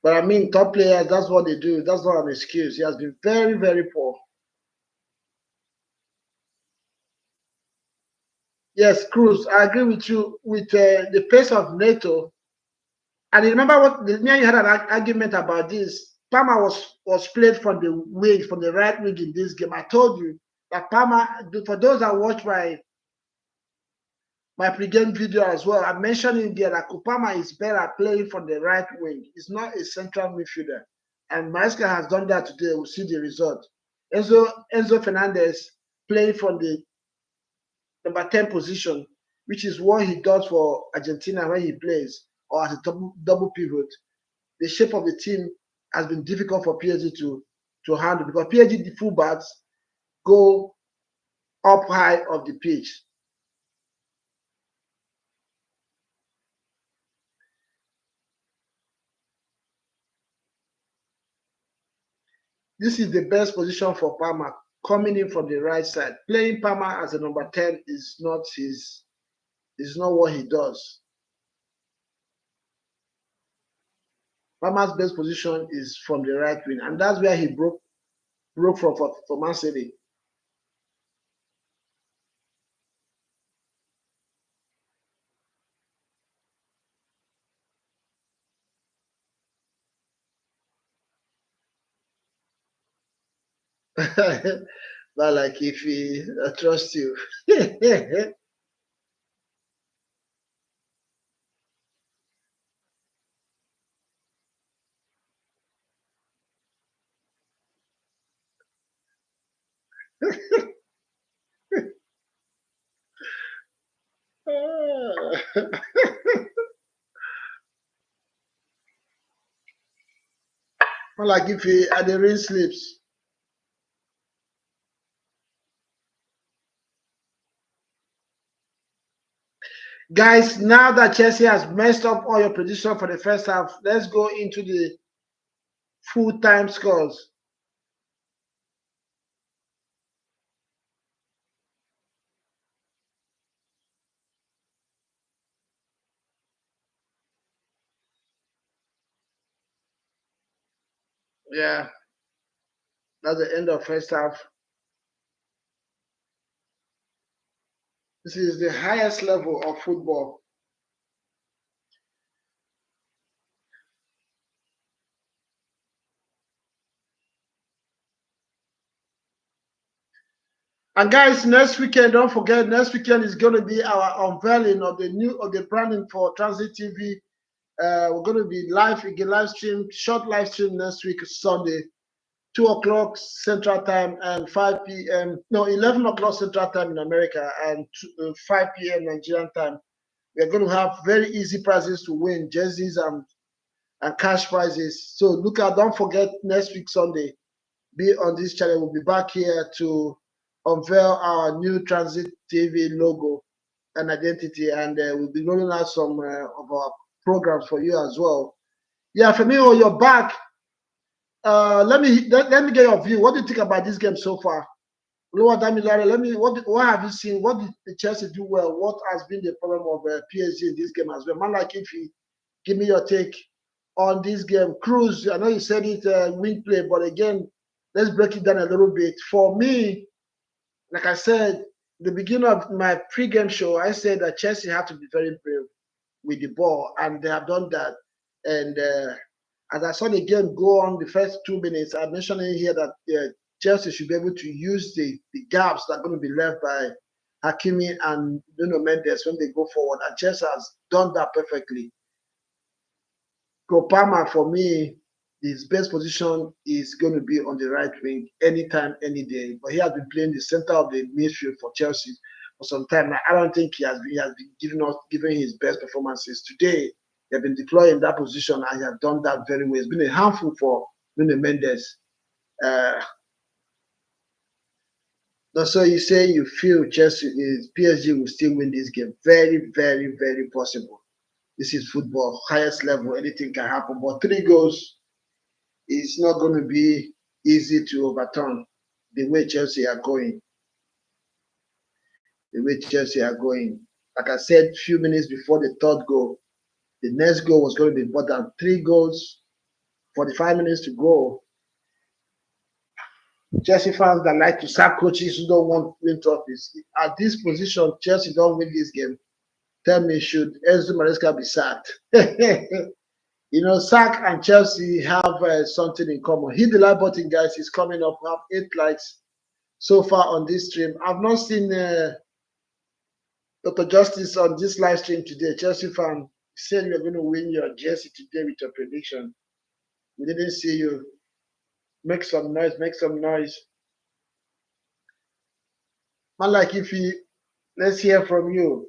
But I mean, top players, that's what they do. That's not an excuse. He has been very, very poor. Yes, Cruz, I agree with you with the pace of NATO. And remember what you had an argument about this. Palmer was played from the wing, from the right wing in this game. I told you that Palmer, for those that watch my pre-game video as well, I mentioned in there that Kupama is better at playing from the right wing. He's not a central midfielder. And Maesca has done that today. We'll see the result. Enzo Fernandez playing from the number 10 position, which is what he does for Argentina when he plays, or as a double pivot. The shape of the team has been difficult for PSG to handle because PSG, the fullbacks, go up high of the pitch. This is the best position for Palmer, coming in from the right side. Playing Palmer as a number 10 is not what he does. Palmer's best position is from the right wing, and that's where he broke from for Man City. But like if he trust you. Not like if he at the rain slips. Guys, now that Chelsea has messed up all your prediction for the first half, let's go into the full-time scores. Yeah, that's the end of first half. This is the highest level of football. And guys, next weekend, don't forget, next weekend is going to be our unveiling of the branding for Transit TV. We're going to be live again, live stream, short live stream next week, Sunday, 2 o'clock Central Time and 5 p.m. No, 11 o'clock Central Time in America and 5 p.m. Nigerian time. We're going to have very easy prizes to win, jerseys and cash prizes. So look out, don't forget next week Sunday, be on this channel. We'll be back here to unveil our new Transit TV logo and identity, and we'll be rolling out some of our programs for you as well. Yeah, Femio, you're back. Let me get your view. What do you think about this game so far? Lower Damilare, what have you seen? What did the Chelsea do well? What has been the problem of PSG in this game as well? Man, like if you give me your take on this game. Cruz, I know you said it wing play, but again, let's break it down a little bit. For me, like I said, the beginning of my pre-game show, I said that Chelsea have to be very brave with the ball, and they have done that. And as I saw the game go on the first 2 minutes, I mentioned in here that Chelsea should be able to use the gaps that are going to be left by Hakimi and Nuno Mendes when they go forward. And Chelsea has done that perfectly. Kopama, for me, his best position is going to be on the right wing anytime, any day. But he has been playing the center of the midfield for Chelsea for some time now. I don't think he has been giving his best performances. Today, they have been deployed in that position and he has done that very well. It's been a handful for Nuno Mendes. So you say you feel PSG will still win this game. Very, very, very possible. This is football, highest level, anything can happen. But 3 goals is not going to be easy to overturn the way Chelsea are going. The way Chelsea are going. Like I said, a few minutes before the 3rd goal, the next goal was going to be more than 3 goals, 45 minutes to go. Chelsea fans that like to sack coaches who don't want win trophies. At this position, Chelsea don't win this game. Tell me, should Enzo Maresca be sacked? You know, Sack and Chelsea have something in common. Hit the like button, guys. It's coming up. We have 8 likes so far on this stream. I've not seen Dr. Justice on this live stream today. Chelsea fan said you're going to win your jersey today with your prediction. We didn't see you. Make some noise. Make some noise. Man, like if you, let's hear from you.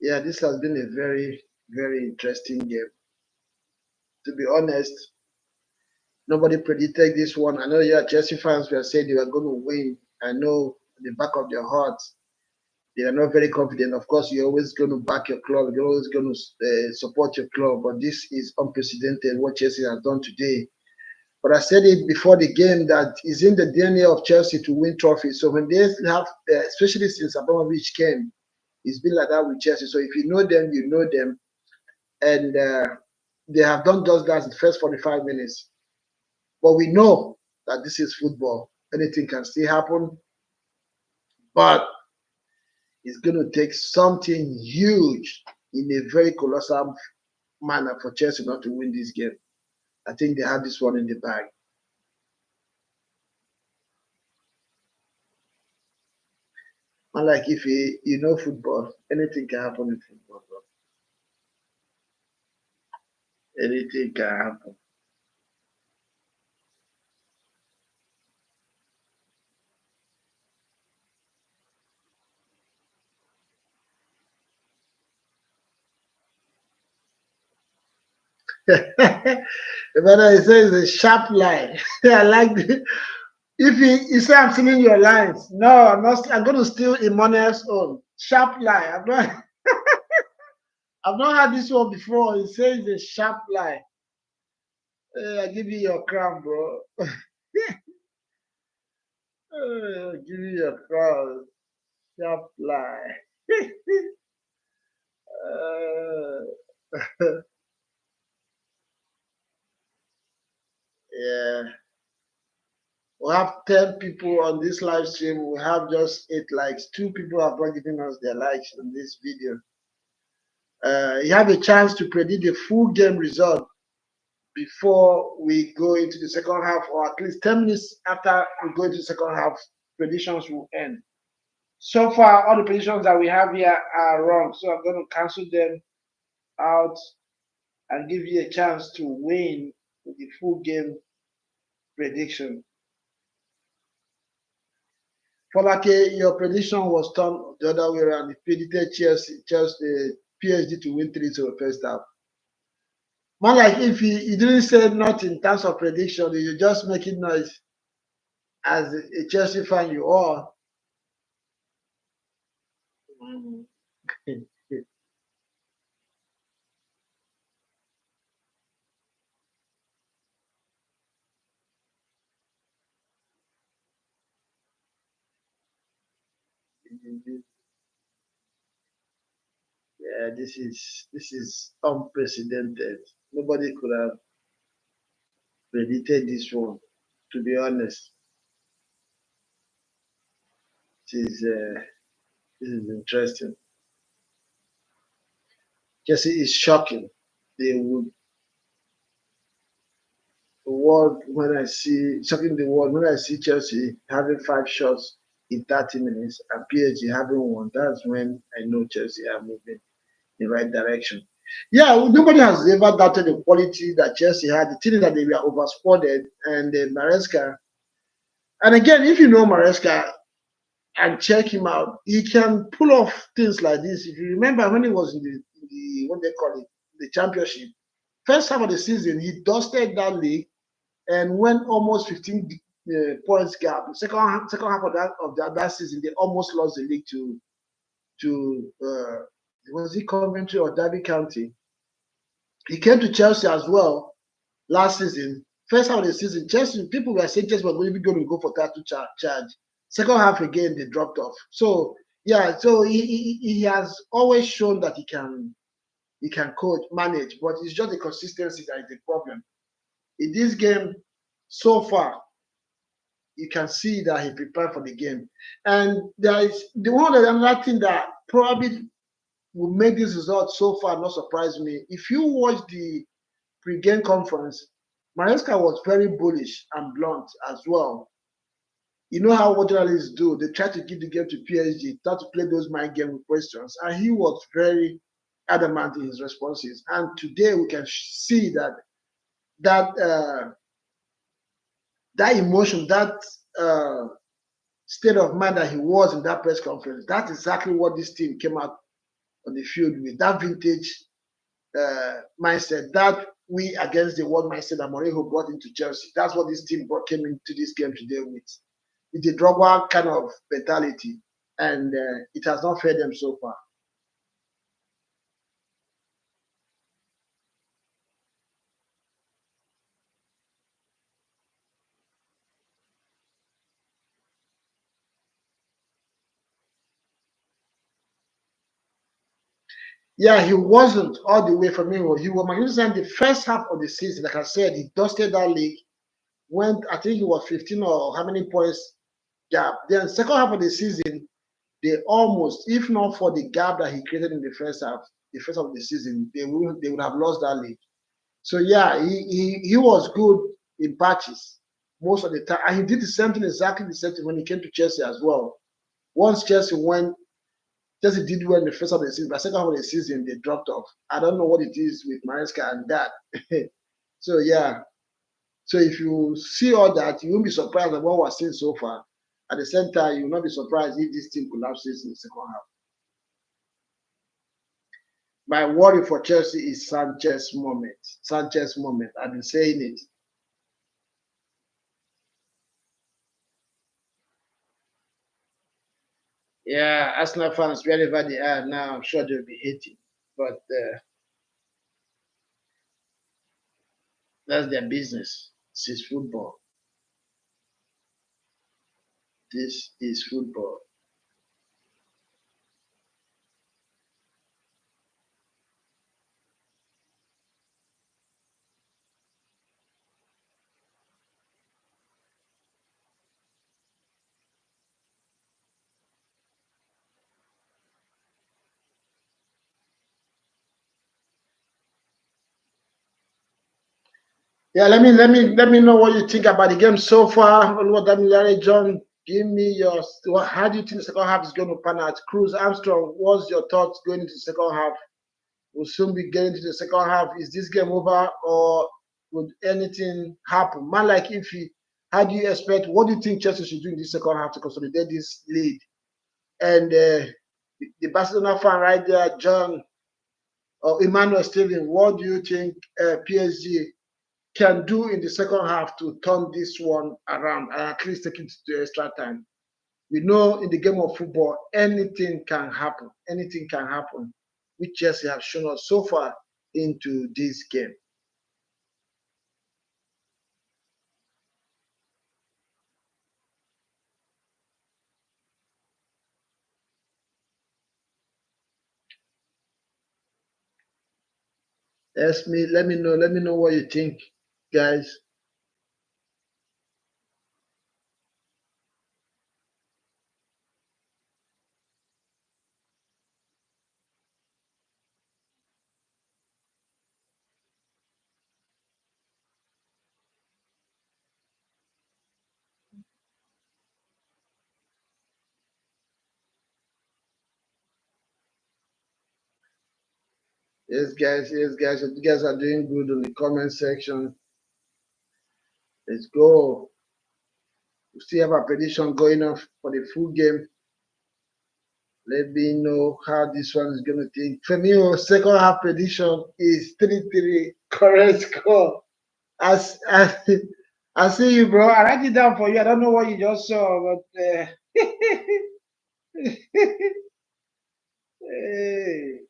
Yeah, this has been a very, very interesting game. To be honest, nobody predicted this one. I know Chelsea fans were saying they were going to win. I know in the back of their hearts, they are not very confident. Of course, you're always going to back your club. You're always going to support your club. But this is unprecedented what Chelsea has done today. But I said it before the game that it's in the DNA of Chelsea to win trophies. So when they have, especially since Abramovich came, it's been like that with Chelsea. So if you know them, you know them. And they have done just that in the first 45 minutes. But we know that this is football. Anything can still happen. But it's going to take something huge in a very colossal manner for Chelsea not to win this game. I think they have this one in the bag. And like if you know football, anything can happen in football. Bro. Anything can happen. But I say it's a sharp line. I like the, if you say I'm stealing your lines. No, I'm not. I'm going to steal Emmanuel's own sharp line. I've not had this one before. It says a sharp line. I give you your crown, bro. Give you your crown. Sharp line. Yeah. We have 10 people on this live stream. We have just 8 likes. 2 people have not given us their likes on this video. You have a chance to predict the full game result before we go into the second half, or at least 10 minutes after we go into the second half, predictions will end. So far, all the predictions that we have here are wrong. So I'm going to cancel them out and give you a chance to win with the full game prediction. Folake, your prediction was turned the other way around. You predicted Chelsea, PSG to win 3-0 first half. More like if you didn't say nothing in terms of prediction, you're just making noise as a Chelsea fan you are. Yeah, this is unprecedented. Nobody could have predicted this one, to be honest. This is interesting. Chelsea is shocking. They would the world when I see shocking the world when I see Chelsea having 5 shots in 30 minutes and PSG having 1. That's when I know Chelsea are moving in the right direction. Yeah, nobody has ever doubted the quality that Chelsea had. The thing is that they were overspotted, and Maresca. And again, if you know Maresca and check him out, he can pull off things like this. If you remember when he was in the what they call it, the championship, first half of the season, he dusted that league and went almost 15 points gap. Second half of that season, they almost lost the league to was it Coventry or Derby County. He came to Chelsea as well last season. First half of the season, Chelsea people were saying Chelsea were going to go for title charge. Second half again, they dropped off. So yeah, so he has always shown that he can coach, manage, but it's just the consistency that is the problem. In this game, so far, you can see that he prepared for the game. And there is another thing that probably will make this result so far not surprise me. If you watch the pre-game conference, Maresca was very bullish and blunt as well. You know how what journalists do. They try to give the game to PSG, try to play those mind game with questions. And he was very adamant in his responses. And today we can see that emotion, that state of mind that he was in that press conference, that's exactly what this team came out on the field with. That vintage mindset, that we against the world mindset that Mourinho brought into Chelsea. That's what this team came into this game today with. It's a Drogba kind of mentality, and it has not failed them so far. Yeah, he wasn't all the way from me. He was magnificent the first half of the season. Like I said, he dusted that league. Went, I think he was 15 or how many points gap. Then second half of the season, they almost, if not for the gap that he created in the first half of the season, they would have lost that league. So yeah, he was good in patches most of the time, and he did the same thing, exactly the same thing when he came to Chelsea as well. Once Chelsea did well in the first half of the season, but second half of the season they dropped off. I don't know what it is with Maresca and that. So yeah, so if you see all that, you won't be surprised at what we're seeing so far. At the same time, you will not be surprised if this team collapses in the second half. My worry for Chelsea is Sanchez moment. Sanchez moment. I've been saying it. Yeah, Arsenal fans, wherever they are now, I'm sure they'll be hating. But that's their business. This is football. This is football. Yeah, let me know what you think about the game so far. Olúwadámiláre John, give me your how do you think the second half is going to pan out? Cruz Armstrong, what's your thoughts going into the second half? We'll soon be getting to the second half. Is this game over or would anything happen? Man, like if he, how do you expect? What do you think Chelsea should do in this second half to consolidate this lead? And the Barcelona fan right there, John or Emmanuel Steven, what do you think PSG can do in the second half to turn this one around and at least take it to extra time? We know in the game of football, anything can happen. Anything can happen, which Chelsea have shown us so far into this game. Let me know what you think, guys. Yes, guys. You guys are doing good in the comment section. Let's go. We still have a prediction going off for the full game. Let me know how this one is going to take. For me, our second half prediction is 3-3. Correct score. As I see you, bro. I write it down for you. I don't know what you just saw, but hey,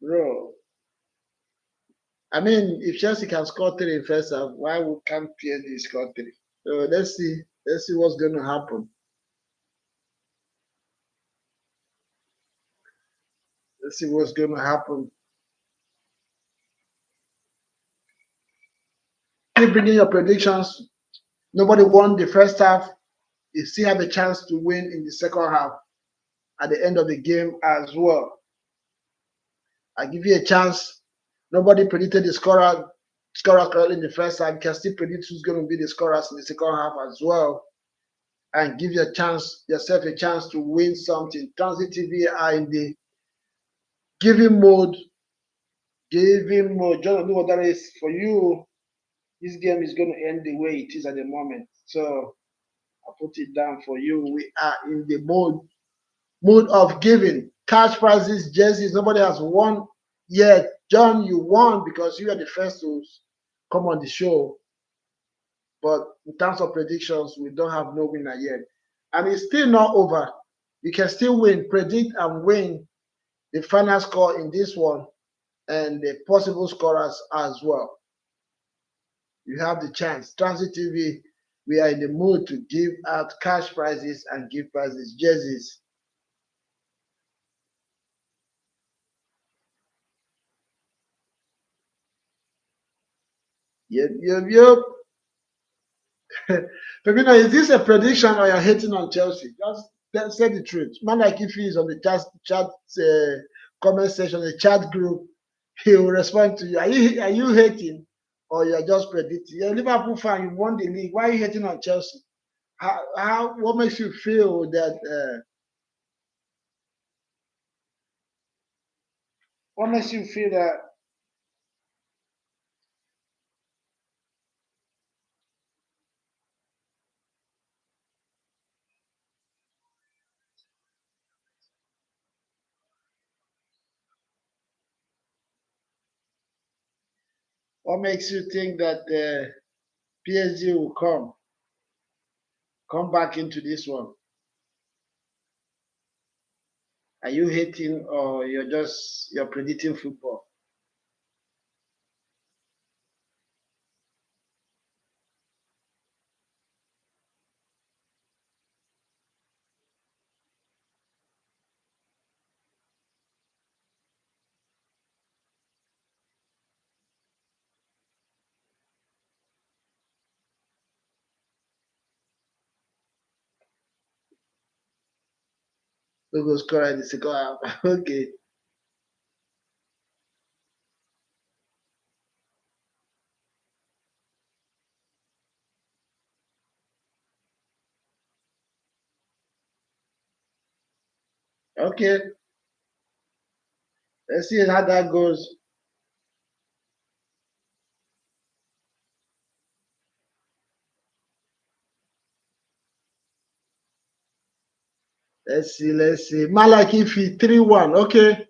bro. I mean, if Chelsea can score three in first half, why can't PSG score three? So let's see. Let's see what's going to happen. Let's see what's going to happen. Keep bringing your predictions. Nobody won the first half. You still have a chance to win in the second half at the end of the game as well. I give you a chance. Nobody predicted the scorer correctly in the first half. You can still predict who's going to be the scorers in the second half as well, and give yourself a chance to win something. Transit TV are in the giving mode. Giving mode. Just know what that is for you. This game is going to end the way it is at the moment. So I put it down for you. We are in the mode of giving. Cash prizes, jerseys. Nobody has won yet. John, you won because you are the first to come on the show. But in terms of predictions, we don't have no winner yet. And it's still not over. You can still win, predict and win the final score in this one and the possible scorers as well. You have the chance. Transit TV, we are in the mood to give out cash prizes and give prizes, jerseys. Yep, yep, yep. Pepino, is this a prediction or you're hating on Chelsea? Just say the truth. Man, like if he's on the chat comment section, the chat group, he will respond to you. Are you hating or you're just predicting? You're a Liverpool fan. You won the league. Why are you hating on Chelsea? What makes you feel that? What makes you feel that? What makes you think that PSG will come back into this one? Are you hating or you're predicting football? Who will score in the second half? Okay. Okay, let's see how that goes. Let's see. Malak if he 3-1. Okay.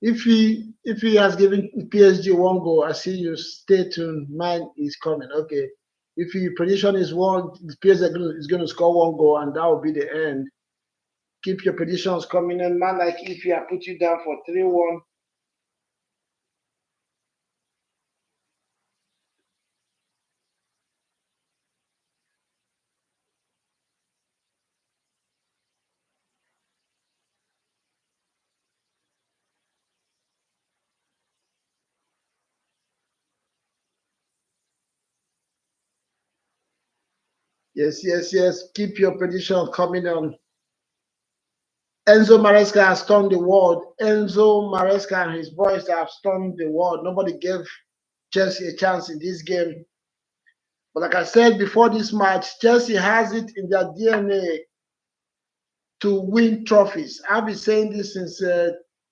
If he has given PSG one goal, I see you. Stay tuned. Mine is coming. Okay. If your prediction is one, PSG is going to score one goal, and that will be the end. Keep your predictions coming in, man. Like if he put you down for 3-1. Yes, yes, yes. Keep your prediction coming on. Enzo Maresca has stunned the world. Enzo Maresca and his boys have stunned the world. Nobody gave Chelsea a chance in this game. But like I said before this match, Chelsea has it in their DNA to win trophies. I've been saying this since a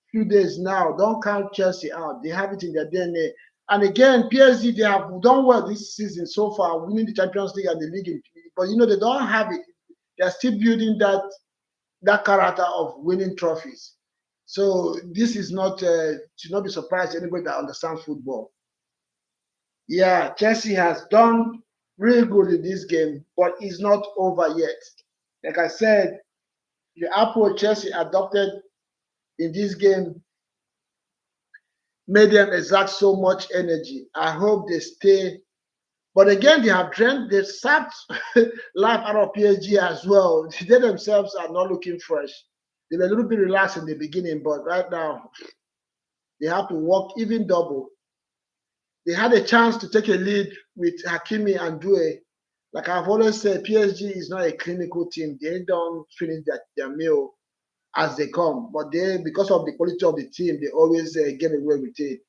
few days now. Don't count Chelsea out. They have it in their DNA. And again, PSG, they have done well this season so far, winning the Champions League and the league. But they don't have it. They're still building that character of winning trophies. So this is not should not be surprised to anybody that understands football. Yeah, Chelsea has done really good in this game, but it's not over yet. Like I said, the approach Chelsea adopted in this game made them exert so much energy. I hope they stay. But again, they sapped life out of PSG as well. They themselves are not looking fresh. They were a little bit relaxed in the beginning, but right now they have to work even double. They had a chance to take a lead with Hakimi and Due. Like I've always said, PSG is not a clinical team. They don't finish their meal as they come, but because of the quality of the team, they always get away with it.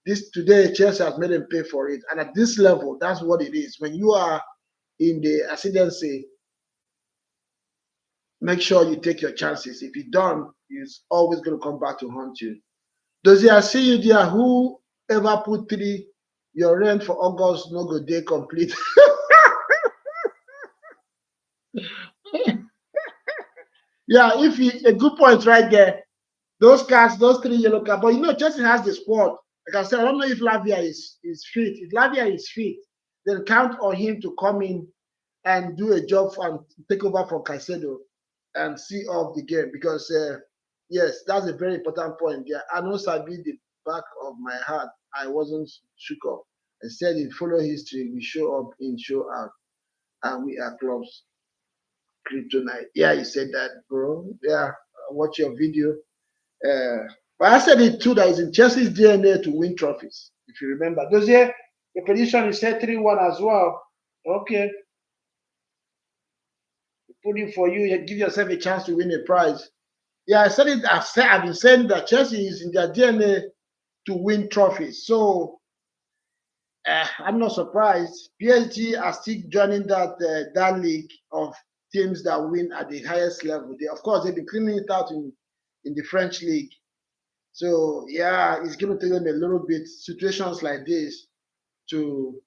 This today, Chelsea has made them pay for it, and at this level, that's what it is. When you are in the ascendancy, make sure you take your chances. If you don't, it's always going to come back to haunt you. Does I see you there? Who ever put three? Your rent for August no go day complete. Yeah, if a good point right there. Those cards, those three yellow cards. But Chelsea has the squad. Like I said, I don't know if Lavia is fit. If Lavia is fit, then count on him to come in and do a job and take over from Caicedo and see off the game. Because yes, that's a very important point. Yeah, I know Sabi the back of my heart. I wasn't shook up. I said in follow history, we show up in, show out, and we are clubs kryptonite. Yeah, you said that, bro. Yeah, watch your video. But I said it too that it's in Chelsea's DNA to win trophies. If you remember, Dozier, the prediction is set 3-1 as well. Okay, put it for you. Give yourself a chance to win a prize. Yeah, I said it. I've been saying that Chelsea is in their DNA to win trophies. So I'm not surprised. PSG are still joining that league of teams that win at the highest level. Of course, they've been cleaning it out in the French league. So yeah, it's going to take them a little bit situations like this to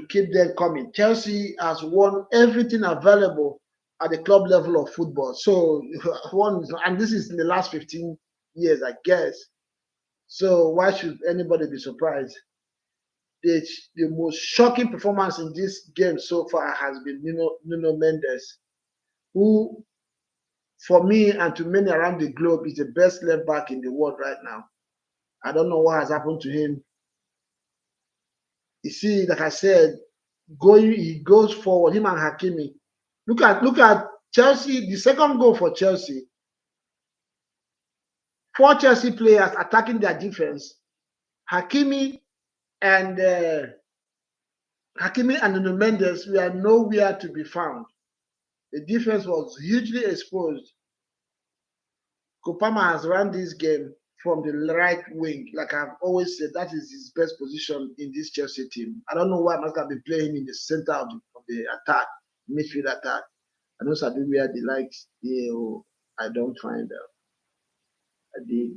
keep them coming. Chelsea has won everything available at the club level of football. So and this is in the last 15 years, I guess. So why should anybody be surprised? The most shocking performance in this game so far has been Nuno Mendes, who, for me and to many around the globe, is the best left back in the world right now. I don't know what has happened to him. You see, like I said, he goes forward, him and Hakimi. Look at Chelsea, the second goal for Chelsea. 4 Chelsea players attacking their defense. Hakimi and Nuno Mendes were nowhere to be found. The defense was hugely exposed. Kopama has run this game from the right wing. Like I've always said, that is his best position in this Chelsea team. I don't know why I must have been playing in the center of the attack, midfield attack. I know Sabi where the likes. I don't find out. I did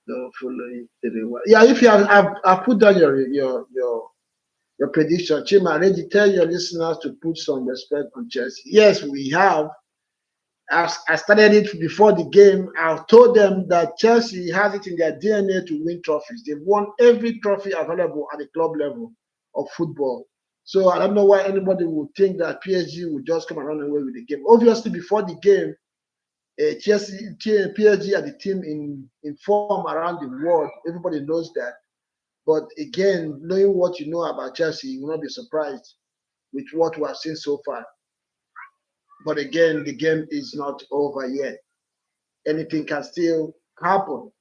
don't follow it very well. Yeah, if you have, I've put down your prediction. Chima, Reggie, tell your listeners to put some respect on Chelsea. Yes, we have. I started it before the game. I've told them that Chelsea has it in their DNA to win trophies. They've won every trophy available at the club level of football. So I don't know why anybody would think that PSG would just come and run away with the game. Obviously, before the game, PSG are the team in form around the world. Everybody knows that. But again, knowing what you know about Chelsea, you will not be surprised with what we have seen so far. But again, the game is not over yet. Anything can still happen.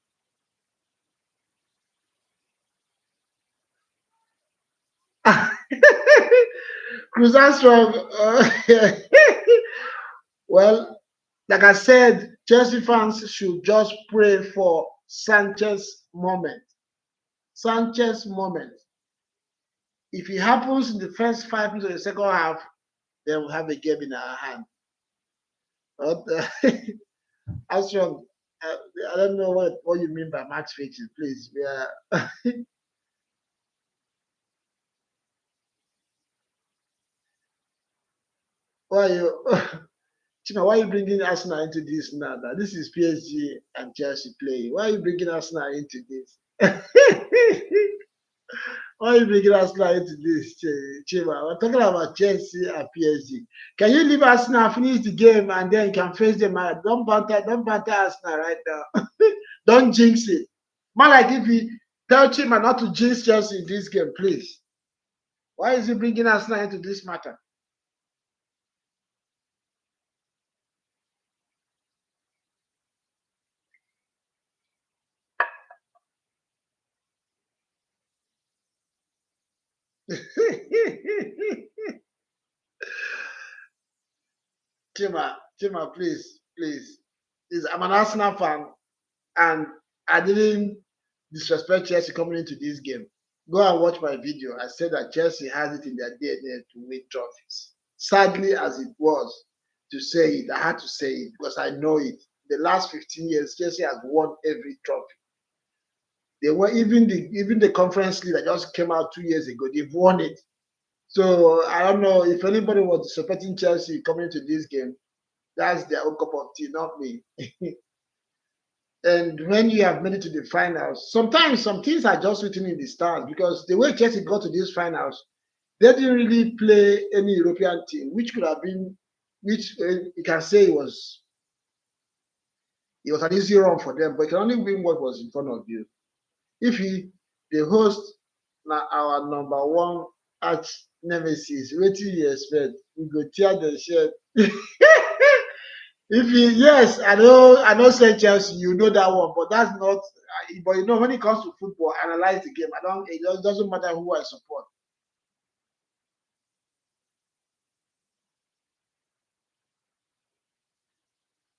Cruz Armstrong, well, like I said, Chelsea fans should just pray for Sanchez moment. Sanchez moment. If it happens in the first 5 minutes of the second half, then we'll have a game in our hand. But, Armstrong, I don't know what you mean by match fixing, please. We are why you Chima, why are you bringing Arsenal into this now? This is PSG and Chelsea playing. Why are you bringing Arsenal into this? Why are you bringing Arsenal into this, Chima? We're talking about Chelsea and PSG. Can you leave Arsenal finish the game and then you can face them? Don't banter Arsenal right now. Don't jinx it. Man, like if you tell Chima not to jinx Chelsea in this game, please. Why is he bringing Arsenal into this matter? Chima, please, please. I'm an Arsenal fan, and I didn't disrespect Chelsea coming into this game. Go and watch my video. I said that Chelsea has it in their DNA to win trophies. Sadly, as it was to say it, I had to say it because I know it. The last 15 years, Chelsea has won every trophy. They were even the conference league that just came out 2 years ago. They've won it. So I don't know if anybody was supporting Chelsea coming into this game. That's their own cup of tea, not me. And when you have made it to the finals, sometimes some things are just written in the stars because the way Chelsea got to these finals, they didn't really play any European team, which could have been, which you can say it was an easy run for them, but you can only win what was in front of you. If the host, now our number one arch nemesis, waiting you expect, we go tear the shirt. If you yes, I know say Chelsea, you know that one, but that's not. But you know when it comes to football, analyze the game. I don't. It doesn't matter who I support.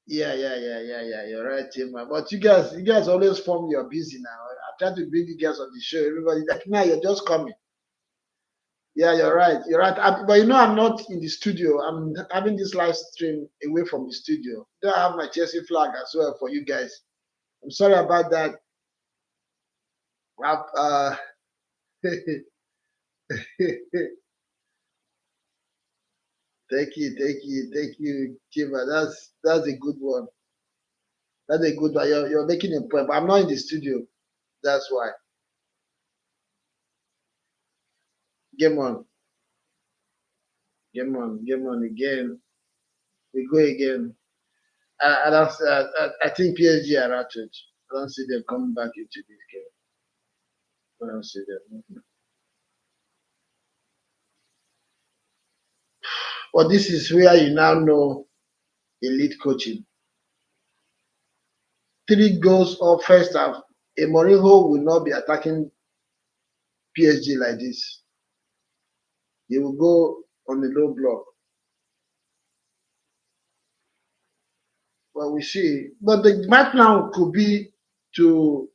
Yeah. You're right, Tim. But you guys always form you're busy now. I try to bring you guys on the show. Everybody like now you're just coming. Yeah, you're right. You're right. But you know I'm not in the studio. I'm having this live stream away from the studio. Then I have my Chelsea flag as well for you guys. I'm sorry about that. Thank you, Kiva. That's a good one. That's a good one. You're making a point. But I'm not in the studio. That's why. Game on, game on again. We go again. I think PSG are ratchet. I don't see them coming back into this game. I don't see them. But this is where you now know elite coaching. 3 goals of first half. A Mourinho will not be attacking PSG like this. He will go on the low block. Well, we see. But the match now could be to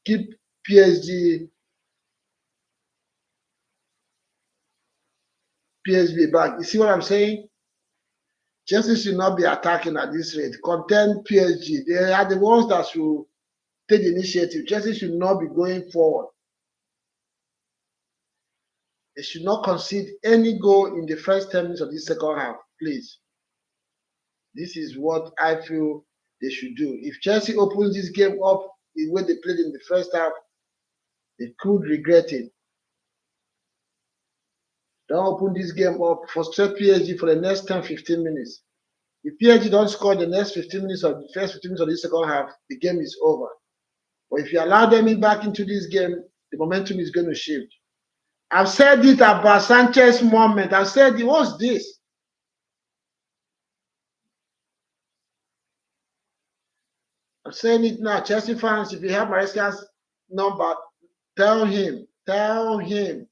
keep PSG back. You see what I'm saying? Chelsea should not be attacking at this rate. Content PSG. They are the ones that should take the initiative. Chelsea should not be going forward. They should not concede any goal in the first 10 minutes of this second half, please. This is what I feel they should do. If Chelsea opens this game up the way they played in the first half, they could regret it. Don't open this game up, frustrate PSG for the next 10-15 minutes. If PSG don't score the next 15 minutes of the first 15 minutes of the second half, the game is over. But if you allow them in back into this game, the momentum is going to shift. I've said it about Sanchez moment. I've said, what's this? I'm saying it now. Chelsea fans, if you have Maresca's number, tell him. Tell him.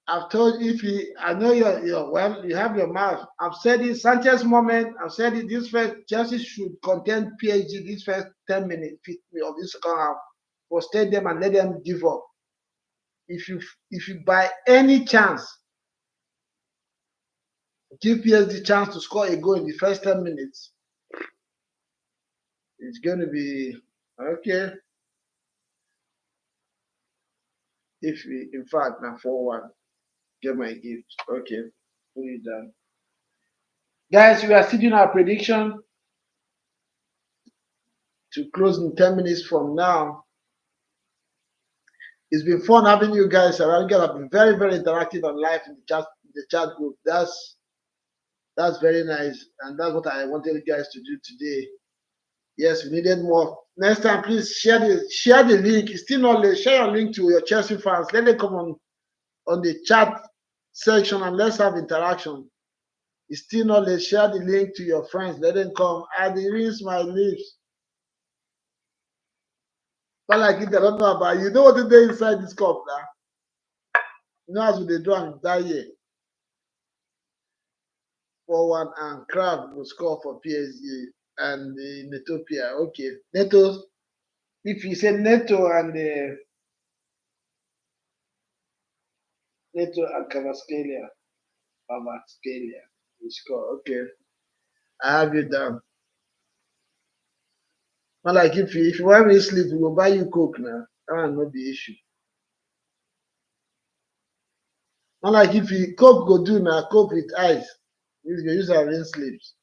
I've told if he, I know you're well, you have your mouth. I've said it, Sanchez moment. I've said it. This first Chelsea should contend PSG this first 10 minutes of this second half. Frustrate them and let them give up. If you by any chance give PSG the chance to score a goal in the first 10 minutes, it's going to be okay. If we, in fact, now 4-1, get my gift. Okay, put it down. Guys, we are still doing our prediction to close in 10 minutes from now. It's been fun having you guys around. You guys have been very, very interactive and live in the chat group. That's very nice, and that's what I wanted you guys to do today. Yes, we needed more. Next time, please share the link. It's still not late. Share your link to your Chelsea fans. Let them come on the chat section and let's have interaction. It's still not late. Share the link to your friends. Let them come. I rinse my lips. But like it, I don't know about you. Know what to do inside this cup now? You know as they do that year. 4-1 and Crab will score for PSG and Netopia. Okay. Neto, if you say Neto and Cavascalia will score. Okay. I have you down. Not like if you want me to sleep, we will buy you Coke now. That will not be the issue. Not like if you Coke go do now, Coke with ice. You use our rain sleeps.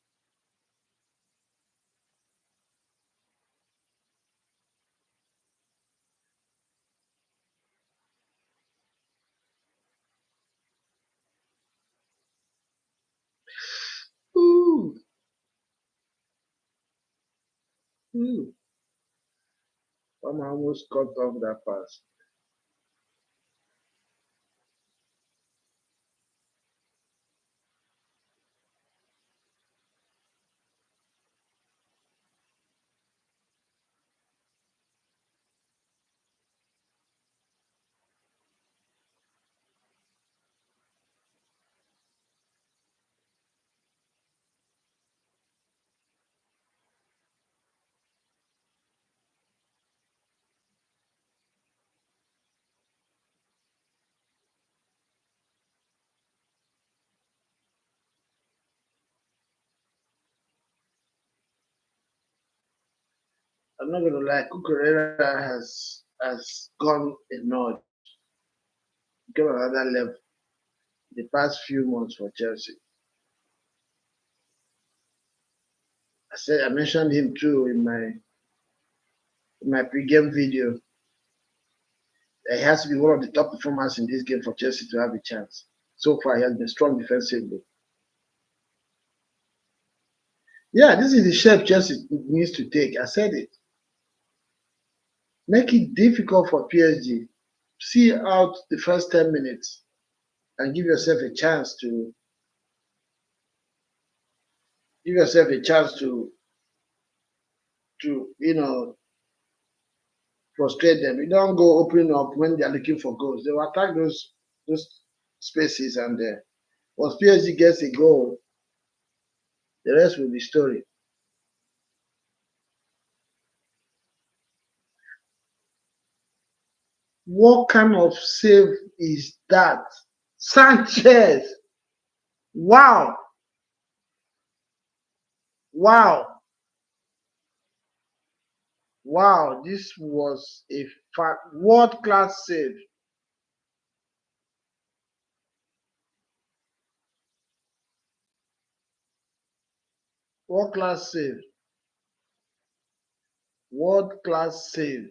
Ooh. Ooh. I'm almost cut off that pass. I'm not gonna lie, Cucurella has gone a notch, gone another level the past few months for Chelsea. I mentioned him too in my pre-game video. He has to be one of the top performers in this game for Chelsea to have a chance. So far, he has been strong defensively. Yeah, this is the shape Chelsea needs to take. I said it. Make it difficult for PSG. See out the first 10 minutes and give yourself a chance to frustrate them. You don't go opening up when they are looking for goals. They will attack those spaces, and once PSG gets a goal, the rest will be story. What kind of save is that? Sanchez. Wow. Wow. Wow. This was a world-class save. World-class save. World-class save.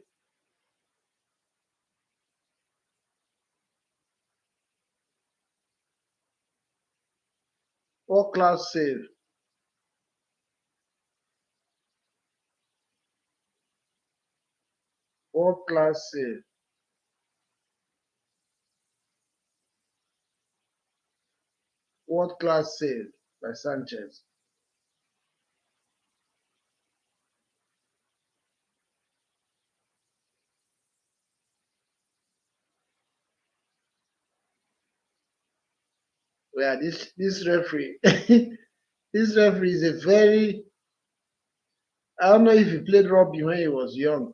World-class save. World-class save. World-class save by Sanchez. Yeah, this referee, this referee is a very. I don't know if he played rugby when he was young.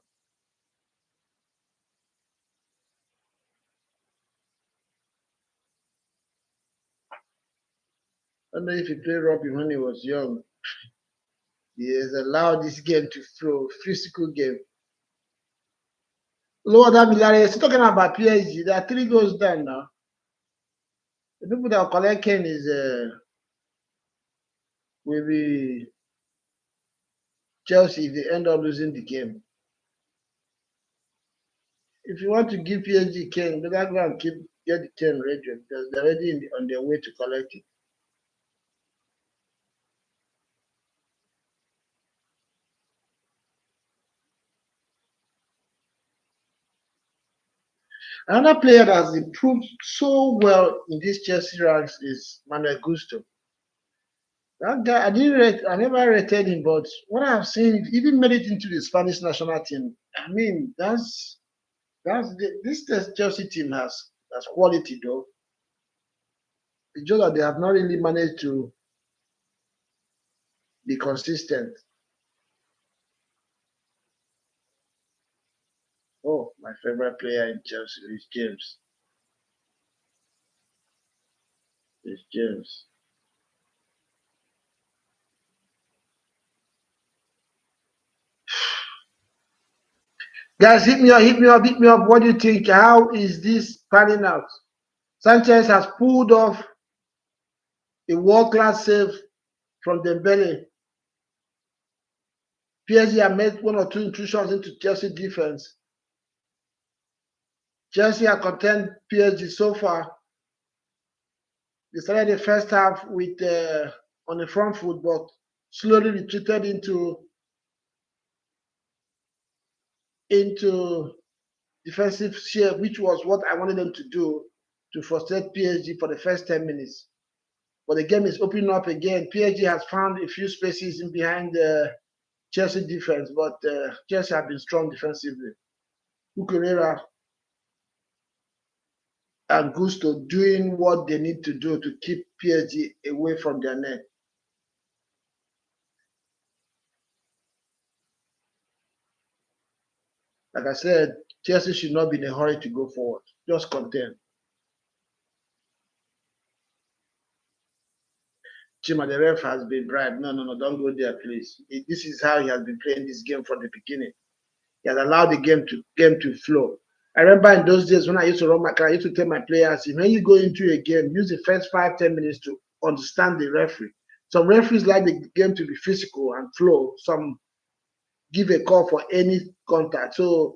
I don't know if he played rugby when he was young. He has allowed this game to flow, physical game. Lower that Villarreal, still talking about PSG. There are 3 goals down now. The people that are collecting is will be Chelsea if they end up losing the game. If you want to give PSG Ken, better go and get the Ken ready because they're already on their way to collect it. Another player that has improved so well in this Chelsea ranks is Manuel Gusto. That guy, I never rated him, but what I've seen, he even made it into the Spanish national team. I mean, this Chelsea team has quality though. It's just that they have not really managed to be consistent. Oh, my favorite player in Chelsea is James. Is James. Guys, hit me up, hit me up, hit me up. What do you think? How is this panning out? Sanchez has pulled off a world-class save from Dembele. PSG have made 1 or 2 intrusions into Chelsea defense. Chelsea have contained PSG so far. They started the first half with on the front foot, but slowly retreated into defensive share, which was what I wanted them to do to frustrate PSG for the first 10 minutes. But the game is opening up again. PSG has found a few spaces in behind the Chelsea defense, but Chelsea have been strong defensively. Ukulera and Gusto doing what they need to do to keep PSG away from their net. Like I said, Chelsea should not be in a hurry to go forward. Just contain. Chima, the ref has been bribed. No, no, no, don't go there, please. This is how he has been playing this game from the beginning. He has allowed the game to flow. I remember in those days when I used to run my car, I used to tell my players, when you go into a game, use the first 5-10 minutes to understand the referee. Some referees like the game to be physical and flow. Some give a call for any contact. So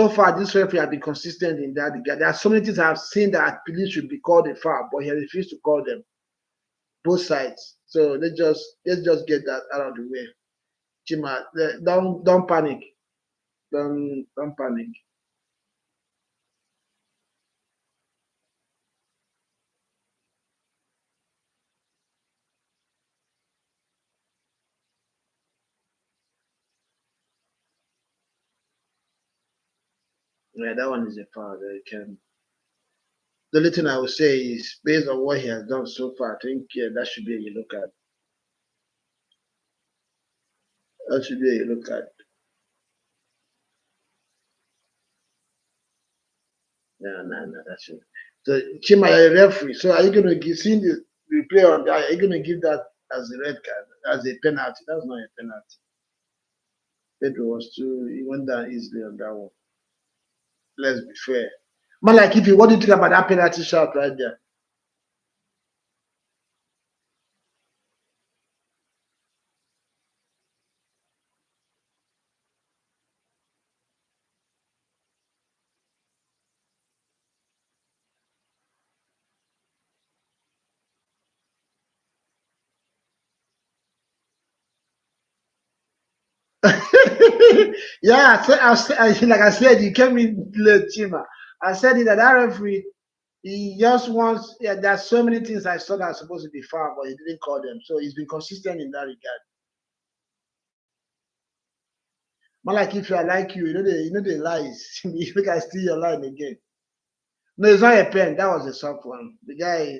far, this referee has been consistent in that. There are so many things I've seen that I believe should be called a foul, but he refused to call them. Both sides. So let's just get that out of the way. Chima, don't panic. Don't panic. Yeah, that one is a foul. The only thing I would say is based on what he has done so far, I think that should be a yellow card. That should be a yellow card. No, that's it. So Chima, you're a referee. So are you gonna give seeing the replay on that? Are you gonna give that as a red card, as a penalty? That's not a penalty. Pedro was too. He went down easily on that one. Let's be fair. Man, like if you what do you think about that penalty shot right there? Yeah, like I said, you came in late, Chima. I said it that referee, he just wants. Yeah, there's so many things I saw that are supposed to be foul, but he didn't call them. So he's been consistent in that regard. More like if you are like you know the lies. You can steal your line again. No, it's not a pen. That was a soft one. The guy,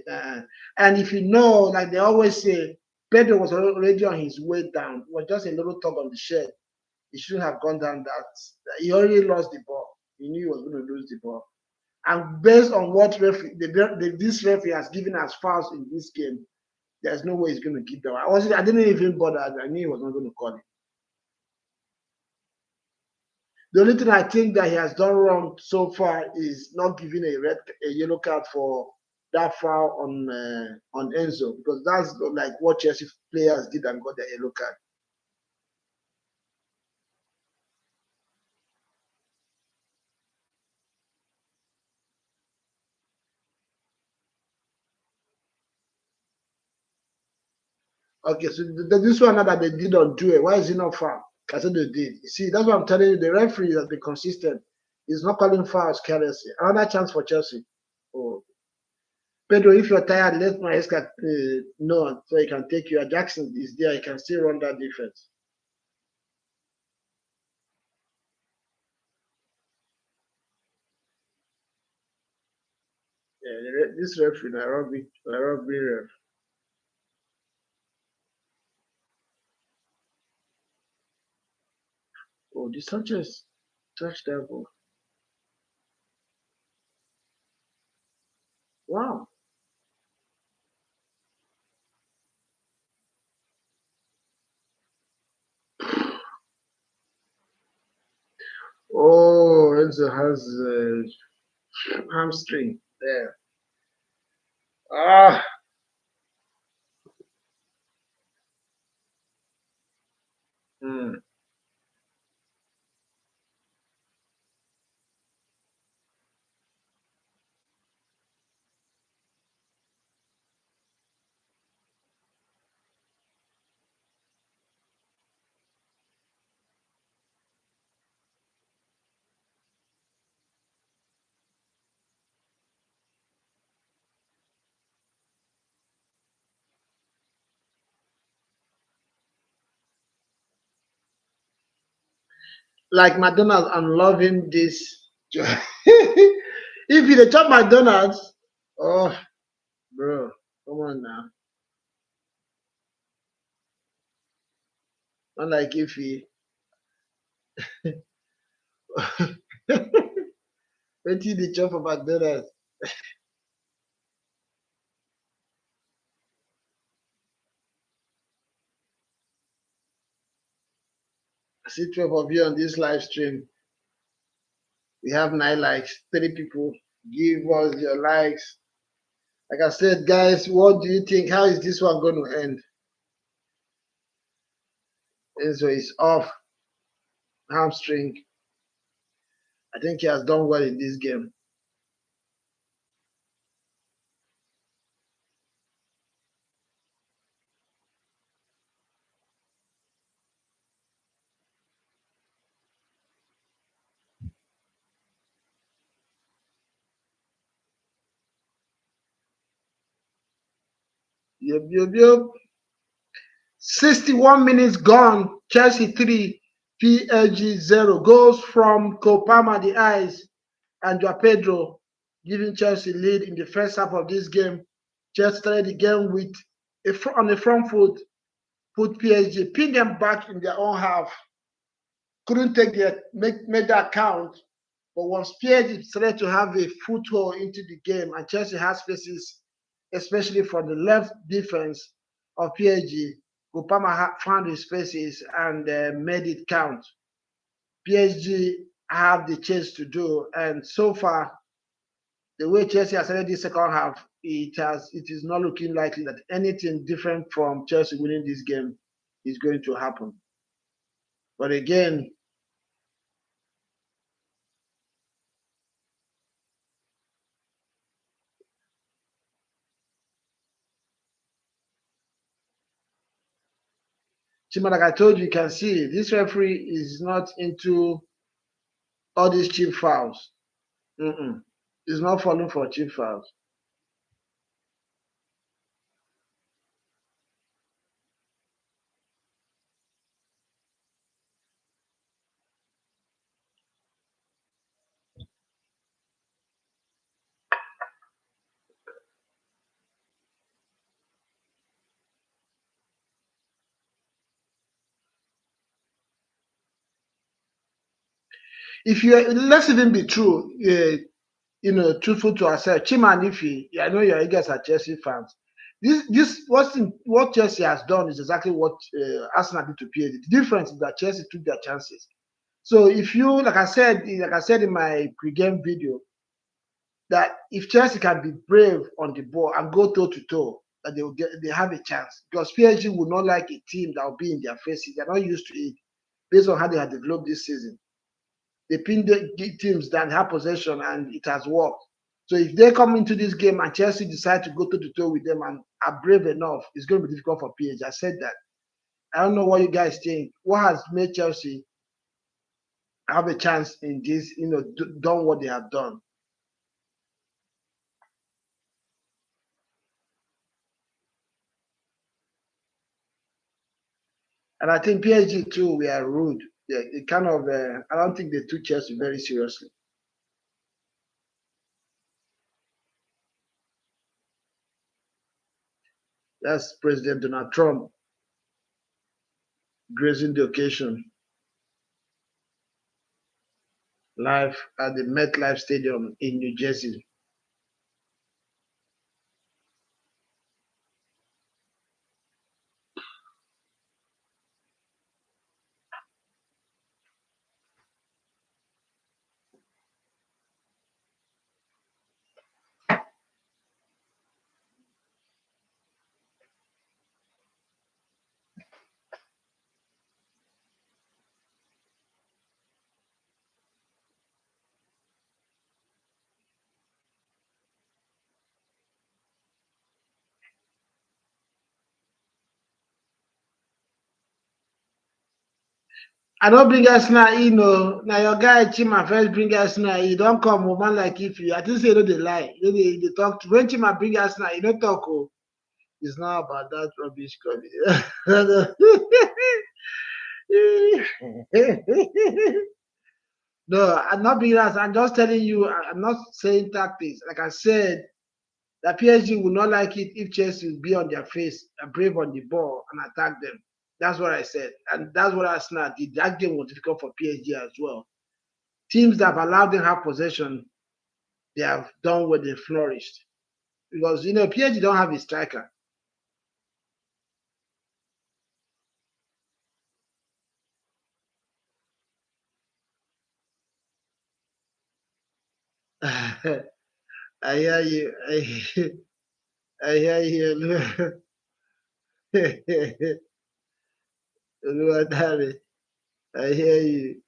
and if you know, like they always say, Pedro was already on his way down. It was just a little tug on the shed. He shouldn't have gone down that. He already lost the ball. He knew he was going to lose the ball. And based on what this referee has given as fouls in this game, there's no way he's going to keep them. I didn't even bother. I knew he was not going to call it. The only thing I think that he has done wrong so far is not giving a yellow card for that foul on Enzo, because that's like what Chelsea players did and got the yellow card. Okay, so this one now that they did on Due, why is it not foul? I said they did. You see, that's what I'm telling you. The referee has been consistent. He's not calling fouls carelessly. Another chance for Chelsea. Oh, Pedro, if you're tired, let my Maresca know so he can take you. Jackson is there. He can still run that defense. Yeah, this referee, Nairobi ref. Oh, the Sanchez touched that ball. Wow. Oh, Enzo has hamstring there. Ah, mm. Like McDonald's, I'm loving this. If you dey chop McDonald's, oh, bro, come on now. Not like if he. Wait till the chop for McDonald's. I see 12 of you on this live stream. We have 9 likes, 3 people. Give us your likes. Like I said, guys, what do you think? How is this one going to end? Enzo is off hamstring. I think he has done well in this game. Yup, yup, yup. 61 minutes gone. Chelsea 3, PSG 0. Goals from Copama, the eyes, and Joao Pedro, giving Chelsea lead in the first half of this game. Chelsea started the game with on the front foot, put PSG, pin them back in their own half. Couldn't take their make that count. But once PSG started to have a foothold into the game, and Chelsea has spaces, especially from the left defense of PSG, Kupama found his spaces and made it count. PSG have the chance to do, and so far, the way Chelsea has started the second half, it is not looking likely that anything different from Chelsea winning this game is going to happen. But again, Chima, like I told you, you can see this referee is not into all these cheap fouls. He's not falling for cheap fouls. If you let's even be true, truthful to ourselves, Chima and Ife, I know you guys are Chelsea fans. What Chelsea has done is exactly what Arsenal did to PSG. The difference is that Chelsea took their chances. So if you, like I said in my pre-game video, that if Chelsea can be brave on the ball and go toe to toe, that they have a chance. Because PSG would not like a team that will be in their faces. They're not used to it based on how they have developed this season. They pin the teams that have possession and it has worked. So if they come into this game and Chelsea decide to go toe to toe with them and are brave enough, it's going to be difficult for PSG. I said that. I don't know what you guys think. What has made Chelsea have a chance in this, done what they have done? And I think PSG too, we are rude. Yeah, it kind of, I don't think they took Chelsea very seriously. That's President Donald Trump gracing the occasion live at the MetLife Stadium in New Jersey. I don't bring Arsenal in, no. Now your guy Chima first bring Arsenal in. Don't come woman like if you. I think say they lie. They talk to when Chima bring Arsenal, you don't talk. Oh, it's not about that rubbish coming. No, I'm not being that. I'm just telling you. I'm not saying tactics. Like I said, that PSG would not like it if Chelsea would be on their face and brave on the ball and attack them. That's what I said, and that's what Arsenal did. That game was difficult for PSG as well. Teams that have allowed them to have possession, they have done where they flourished. Because PSG don't have a striker. I hear you. I hear you. Oluwadare. I hear you.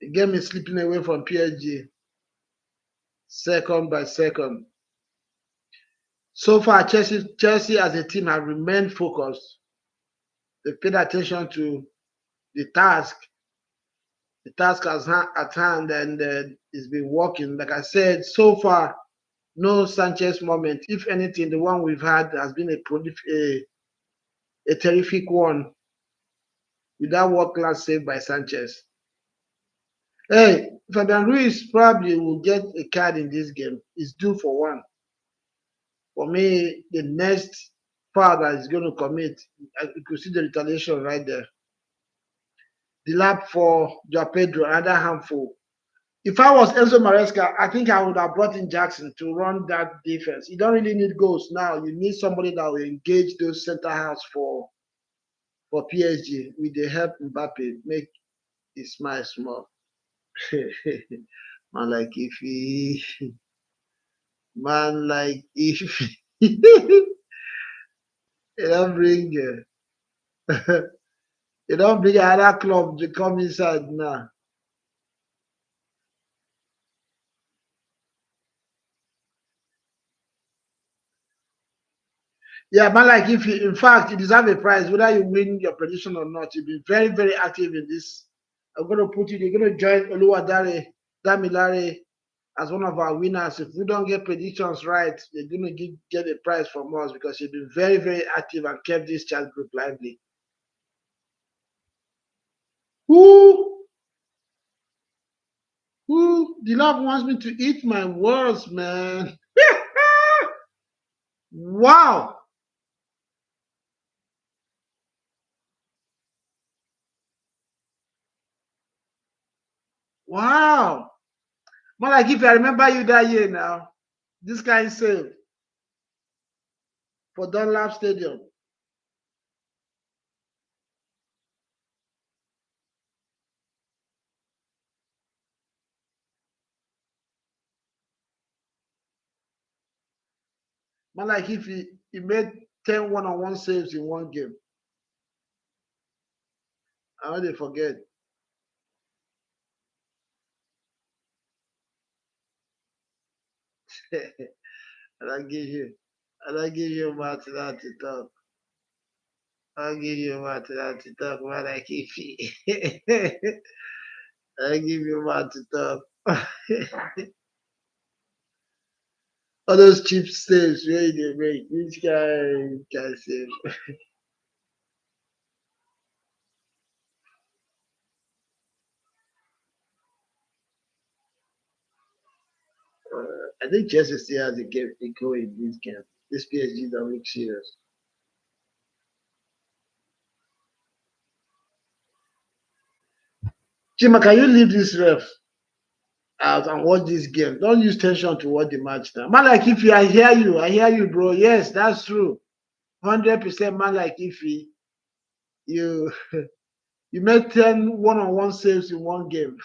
The game is slipping away from PSG second by second. So far, Chelsea as a team have remained focused. They paid attention to the task at hand, and it's been working. Like I said, so far, no Sanchez moment. If anything, the one we've had has been a terrific one with that world class save by Sanchez. Hey, Fabian Ruiz probably will get a card in this game. He's due for one. For me, the next foul that is going to commit, you could see the retaliation right there. The lap for Joao Pedro, another handful. If I was Enzo Maresca, I think I would have brought in Jackson to run that defense. You don't really need goals now. You need somebody that will engage those center halves for PSG with the help Mbappe, make it smile small. Man, like if he, man, like if he, you don't bring, you don't bring another club to come inside now. Yeah, man, like if you, in fact, you deserve a prize, whether you win your prediction or not. You've been very, very active in this. I'm going to put you, you're going to join Oluwadare, Damilare as one of our winners. If we don't get predictions right, you're going to get a prize from us because you've been very, very active and kept this chat group lively. Who? The love wants me to eat my words, man. Wow. Wow. More like if I remember you that year now, this guy saved for Dunlap Stadium. Man, like if he made 10 one-on-one saves in one game. I know they forget. And I give you, and I give you about that to talk. I'll give you about that to talk about like if he, I give you about to talk. All those cheap saves where they make. Which guy can save? I think Chelsea still has a game to go in this game. This PSG don't look serious. Chima, can you leave this ref out and watch this game? Don't use tension to watch the match now. Man, like if I hear you, bro. Yes, that's true. 100% man like Ify, you you made 10 one-on-one saves in one game.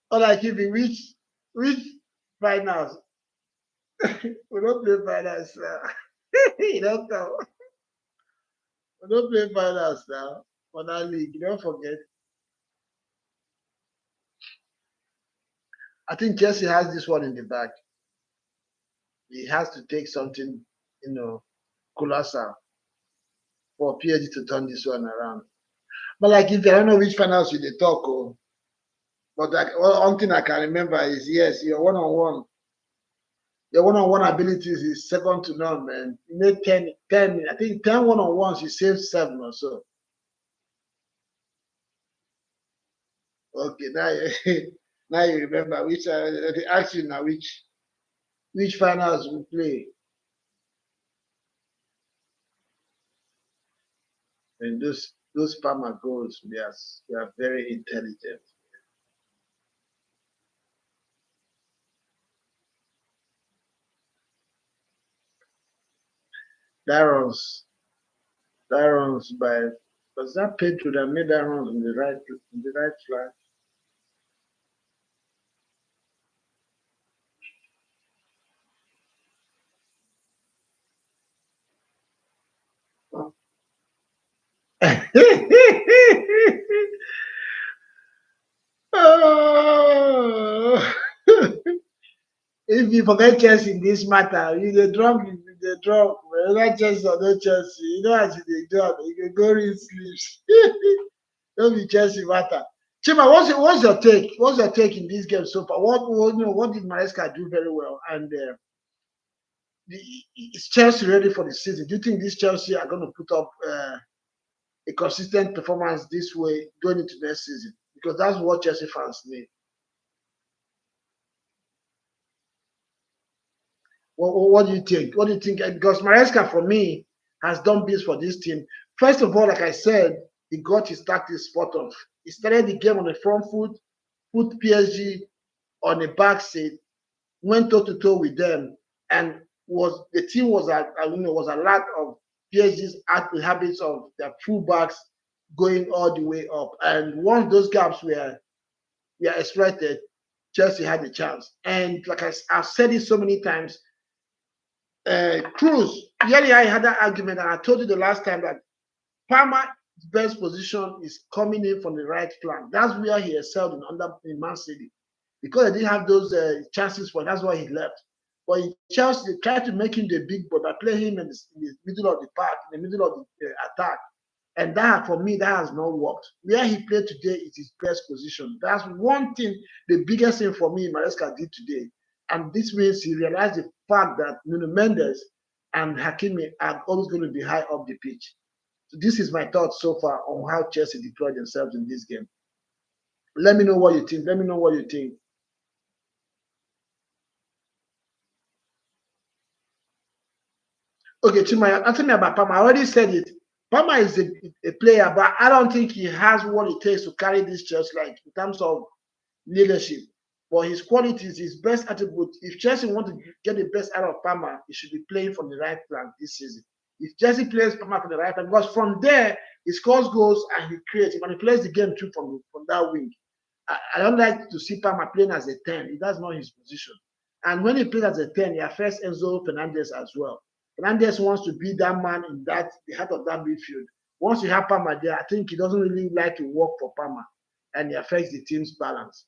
Or like if you which finals? We don't play finals now. You don't come. We don't play finals now for that league. You don't forget. I think Chelsea has this one in the back. He has to take something, colossal for PSG to turn this one around. But like if I don't know which finals you they talk, but like one thing I can remember is yes, your one-on-one abilities is second to none, man. You made 10, I think 10 one-on-ones, you saved 7 or so. Okay, now now you remember which they ask you now which finals we play. And those Palmer goals, they are very intelligent. That runs by was that Pedro that made that run on the right flag? Oh. If you forget Chelsea in this matter, you the drunk, whether Chelsea or no Chelsea, you know as you dey do, you can go read sleeps. Don't be Chelsea matter. Chima, what's your take? What's your take in this game so far? What did Maresca do very well? And is Chelsea ready for the season? Do you think this Chelsea are going to put up a consistent performance this way going into next season? Because that's what Chelsea fans need. What do you think? What do you think? Because Maresca, for me, has done this for this team. First of all, like I said, he got his tactics spot on. He started the game on the front foot, put PSG on the back seat, went toe to toe with them, and the team was was a lot of PSG's habits of their fullbacks going all the way up. And once those gaps were exploited, Chelsea had a chance. And like I've said it so many times, Cruz, really, I had that argument, and I told you the last time that Palmer's best position is coming in from the right flank. That's where he excelled in Man City. Because they didn't have those chances for, that's why he left. But in Chelsea, they tried to make him the big boy by playing him in the middle of the park, in the middle of the attack. And that, for me, that has not worked. Where he played today is his best position. That's one thing, the biggest thing for me Maresca did today. And this means he realized the fact that Nuno Mendes and Hakimi are always going to be high up the pitch. So this is my thoughts so far on how Chelsea deployed themselves in this game. Let me know what you think. Let me know what you think. Okay, Chima, answer me about Palmer. I already said it. Palmer is a player, but I don't think he has what it takes to carry this Chelsea, like in terms of leadership. But his qualities, his best attribute, if Chelsea want to get the best out of Palmer, he should be playing from the right flank this season. If Chelsea plays Palmer from the right flank, because from there, he scores goals and he creates, he manipulates the game too from that wing. I don't like to see Palmer playing as a 10. That's not his position. And when he plays as a 10, he affects Enzo Fernandez as well. Fernandez wants to be that man in the heart of that midfield. Once you have Palmer there, I think he doesn't really like to work for Palmer, and it affects the team's balance.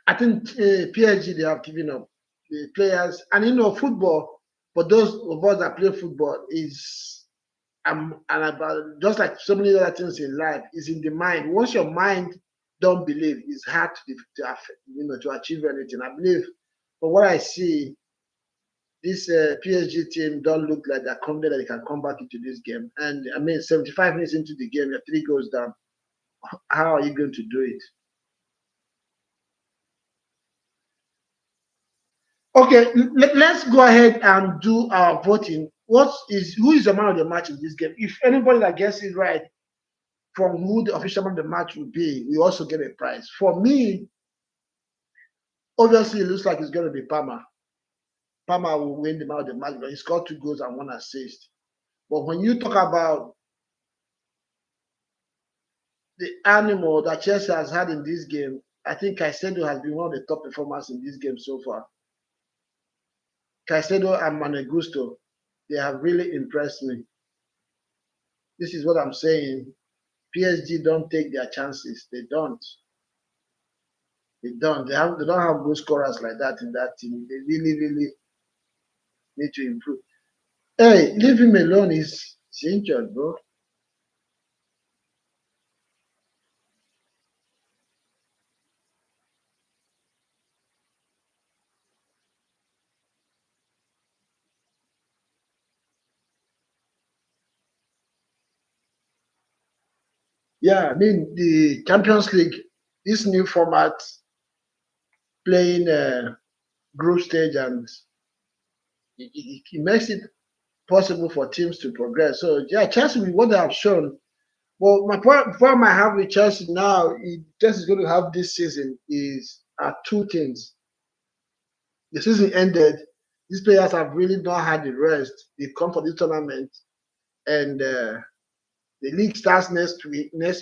I think PSG, they have given up. The players, and football, for those of us that play football, is and about just like so many other things in life, is in the mind. Once your mind don't believe, it's hard to achieve anything. I believe, from what I see, this PSG team don't look like they're confident that they can come back into this game. And I mean, 75 minutes into the game, you're 3 goals down. How are you going to do it? Okay, let's go ahead and do our voting. Who is the man of the match in this game? If anybody that gets it right from who the official man of the match will be, we also get a prize. For me, obviously, it looks like it's going to be Palmer. Palmer will win the man of the match, but he scored 2 goals and 1 assist. But when you talk about the animal that Chelsea has had in this game, I think Caicedo has been one of the top performers in this game so far. Caicedo and Manegusto, they have really impressed me. This is what I'm saying. PSG don't take their chances. They don't. They don't. They don't have good scorers like that in that team. They really, really need to improve. Hey, leave him alone. He's injured, bro. Yeah, I mean the Champions League, this new format, playing group stage, and it makes it possible for teams to progress. So yeah, Chelsea with what they have shown. Well, my problem I have with Chelsea now, Chelsea is going to have this season is two things. The season ended. These players have really not had the rest. They come for this tournament, and the league starts next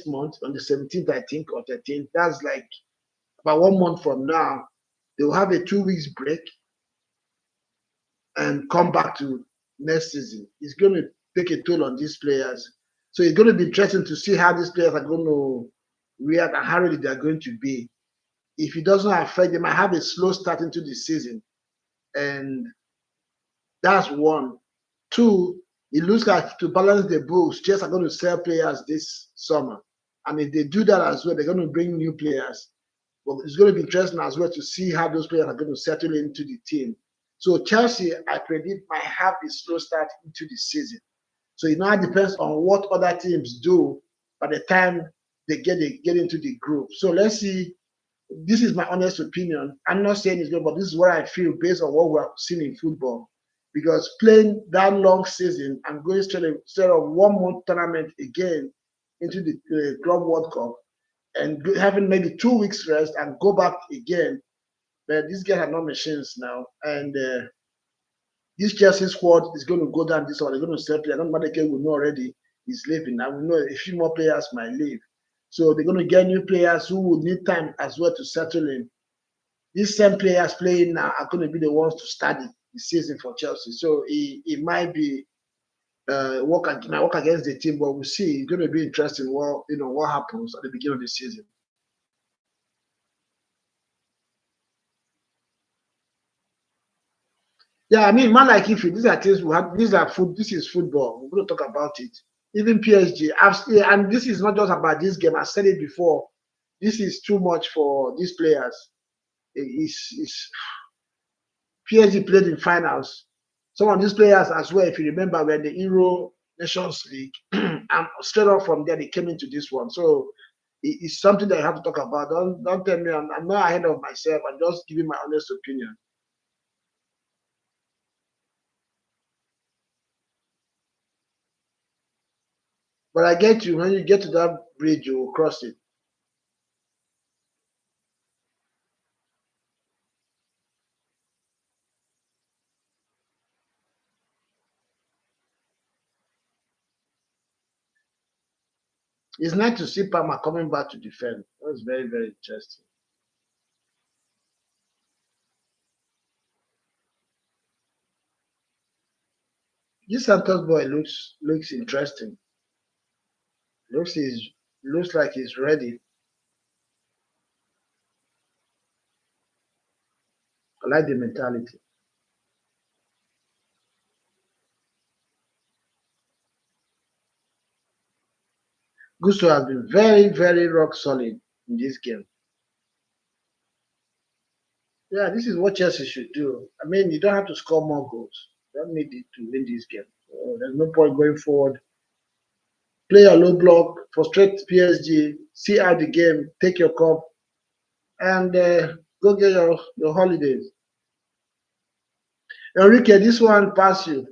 month on the 17th, I think, or 13th. That's like about 1 month from now. They will have a 2 weeks break and come back to next season. It's going to take a toll on these players. So it's going to be interesting to see how these players are going to react and how ready they're going to be. If it doesn't affect, they might have a slow start into the season. And that's one. Two, it looks like to balance the books, Jets are going to sell players this summer. And if they do that as well, they're going to bring new players. But it's going to be interesting as well to see how those players are going to settle into the team. So Chelsea, I predict, might have a slow start into the season. So it now depends on what other teams do by the time they get into the group. So let's see. This is my honest opinion. I'm not saying it's good, but this is what I feel based on what we have seen in football. Because playing that long season and going straight instead of 1 month tournament again into the Club World Cup and having maybe 2 weeks rest and go back again. But these guys are not machines now, and this Chelsea squad is going to go down this one. They're going to settle. I don't know we know already he's leaving. I will know a few more players might leave. So they're going to get new players who will need time as well to settle in. These same players playing now are going to be the ones to start the season for Chelsea. So it might be work against the team, but we'll see. It's going to be interesting. What happens at the beginning of the season. Yeah, I mean, man, like if these are things we have, these are food. This is football. We're going to talk about it. Even PSG, and this is not just about this game. I said it before. This is too much for these players. It's PSG played in finals. Some of these players as well, if you remember, were in the Euro Nations League, and straight off from there they came into this one. So it's something that I have to talk about. Don't tell me I'm not ahead of myself. I'm just giving my honest opinion. But I get you. When you get to that bridge, you will cross it. It's nice to see Palmer coming back to defend. That's very, very interesting. This Santos boy looks interesting. Looks like he's ready. I like the mentality. Gusto has been very, very rock solid in this game. Yeah, this is what Chelsea should do. I mean, you don't have to score more goals. You don't need it to win this game. So there's no point going forward. Play a low block, frustrate PSG, see out the game, take your cup, and go get your holidays. Enrique, this one pass you.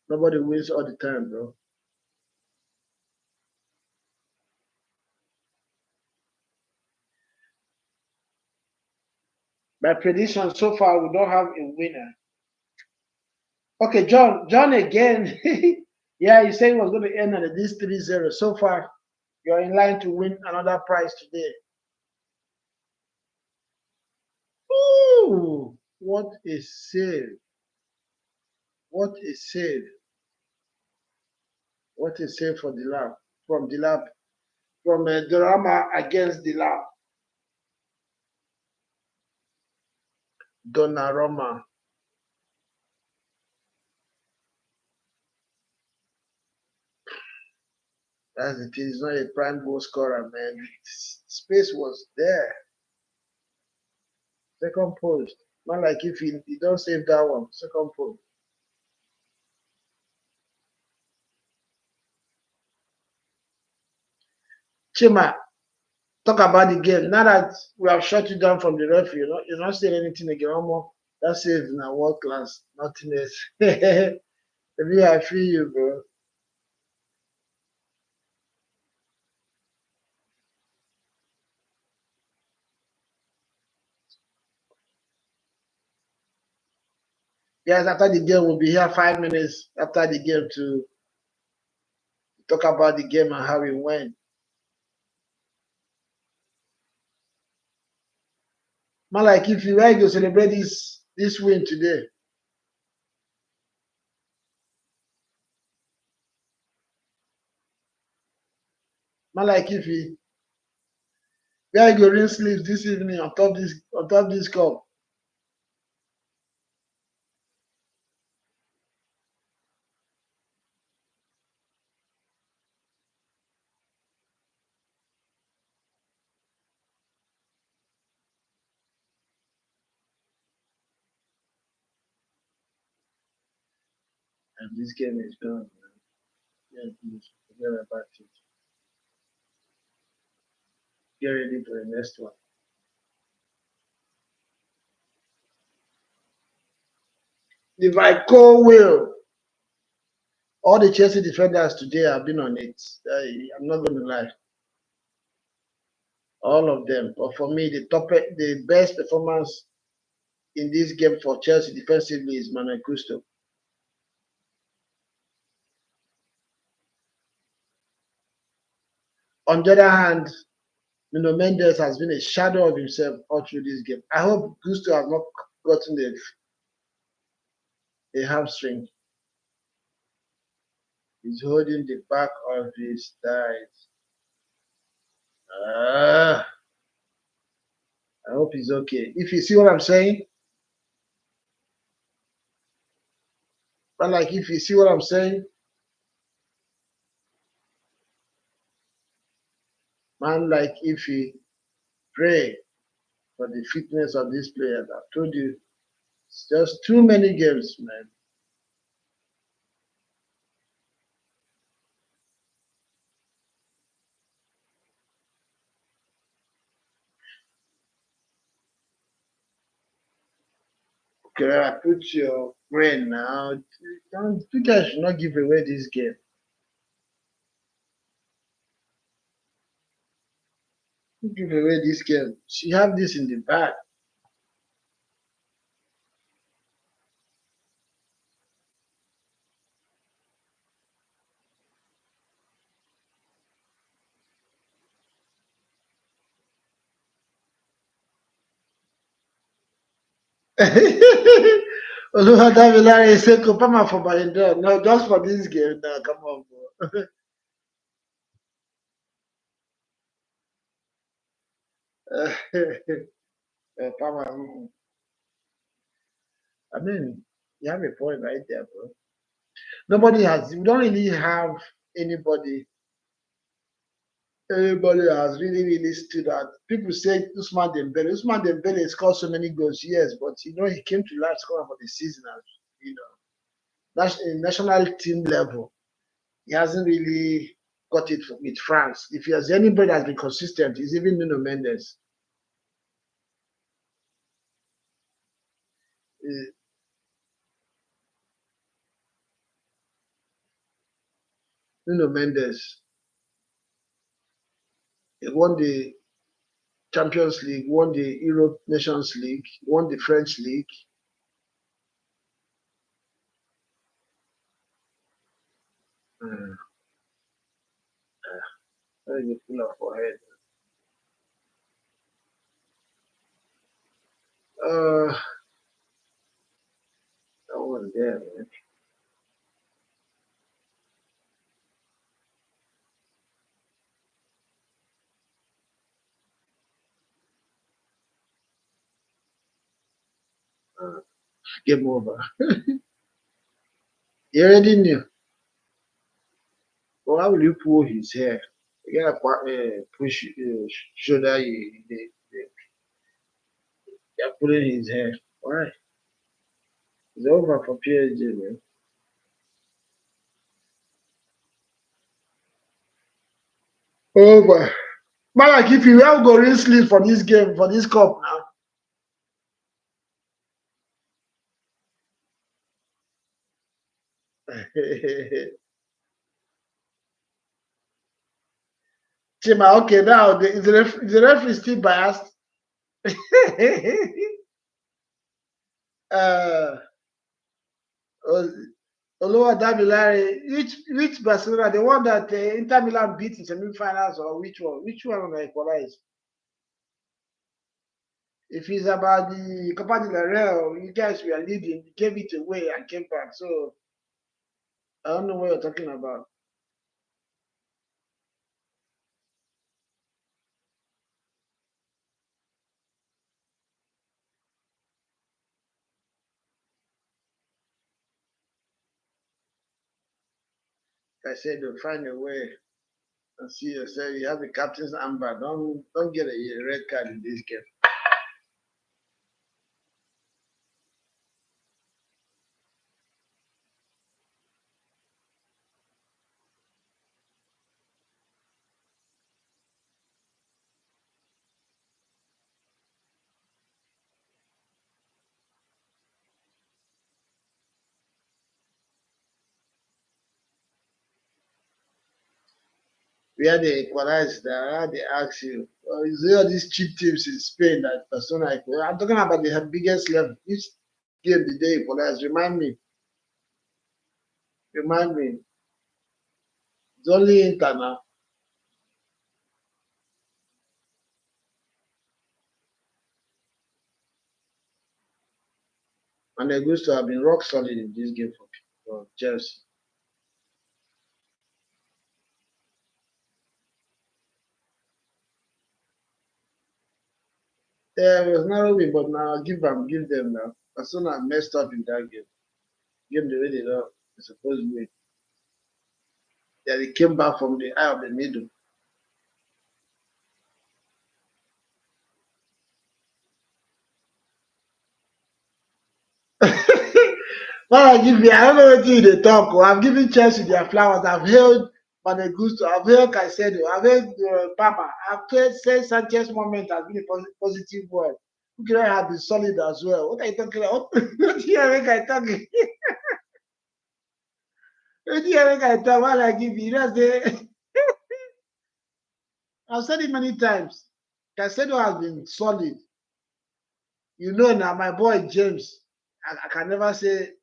Nobody wins all the time, bro. My prediction so far, we don't have a winner. Okay, John again. Yeah, he said he was going to end at this 3-0. So far, you're in line to win another prize today. Ooh, what a save. What a save. What a save for the lab. From the lab. From Drama against the lab. Donnarumma. That's the thing. He's not a prime goal scorer, man. Space was there. Second post. Not like if he don't save that one. Second post. Chima, talk about the game. Now that we have shut you down from the referee, you're not saying anything again. Omo, that save in a world class. Nothing else. Maybe I feel you, bro. Yes, after the game, we'll be here 5 minutes after the game to talk about the game and how it went. Man, like if you like to celebrate this win today, man, like if you where you go rinse sleeves this evening on top this cup. And this game is done. Yeah, please forget about it. Get ready for the next one. If I call Will, all the Chelsea defenders today have been on it. I'm not going to lie. All of them. But for me, the best performance in this game for Chelsea defensively is Manuel Gusto. On the other hand, Nuno Mendes has been a shadow of himself all through this game. I hope Gusto has not gotten a hamstring. He's holding the back of his thighs. I hope he's okay. If you see what I'm saying, but like if you see what I'm saying, man, like if he pray for the fitness of these players, I've told you, it's just too many games, man. Okay, I put your brain now. You guys should not give away this game. Don't give away this game. She have this in the bag. Oluwadamilare say Kopama for Ballon No, just for this game. No, come on, bro. Pama, I mean, you have a point right there, bro. We don't really have anybody has really stood out. People say Usman Dembele. Usman Dembele scored so many goals, yes, but he came to last scorer for the season, as national team level. He hasn't really got it with France. If there's anybody that's been consistent, it's even Nuno Mendes. Uh, Nuno Mendes. He won the Champions League, won the Europe Nations League, won the French League. Uh, Very full of forehead. Uh, that one there, man. Uh, Game over. He already knew. But how will you pull his hair? You gotta push shoulder. You're pulling his hair. Why? It's over for PSG, man. Over. Man, like if you have go real sleep for this game, for this cup now. Chima, okay, now is the referee still biased? uh, Oluwadamilare, which Barcelona, the one that Inter Milan beat in semi-finals, or which one? Which one on equalize? If it's about the Copa del Rey, you guys were leading, you gave it away and came back. So I don't know what you're talking about. I said they'll find a way and see yourself. You have the captain's amber. Don't get a red card in this game. where they equalized, they ask you, is there all these cheap teams in Spain that Barcelona equal? I'm talking about the biggest level. This game the day equalized. Remind me. It's only Inter now. And Augusto have been rock solid in this game for Chelsea. Yeah, it was narrow win, but now give them now. Barcelona messed up in that game. Game they really don't supposed to win. Yeah, they came back from the eye of the middle. Well, I give me, I don't know what they talk. I've given Chelsea their flowers. I've held Gusto. I've held Caicedo. I've held Papa. Said Sanchez moment has been a positive word. Ukira have been solid as well. What are you talking about? What do you think I talking? What do you think I talk? While I give you, that's the. I've said it many times. Caicedo has been solid. You know now, my boy James. I can never say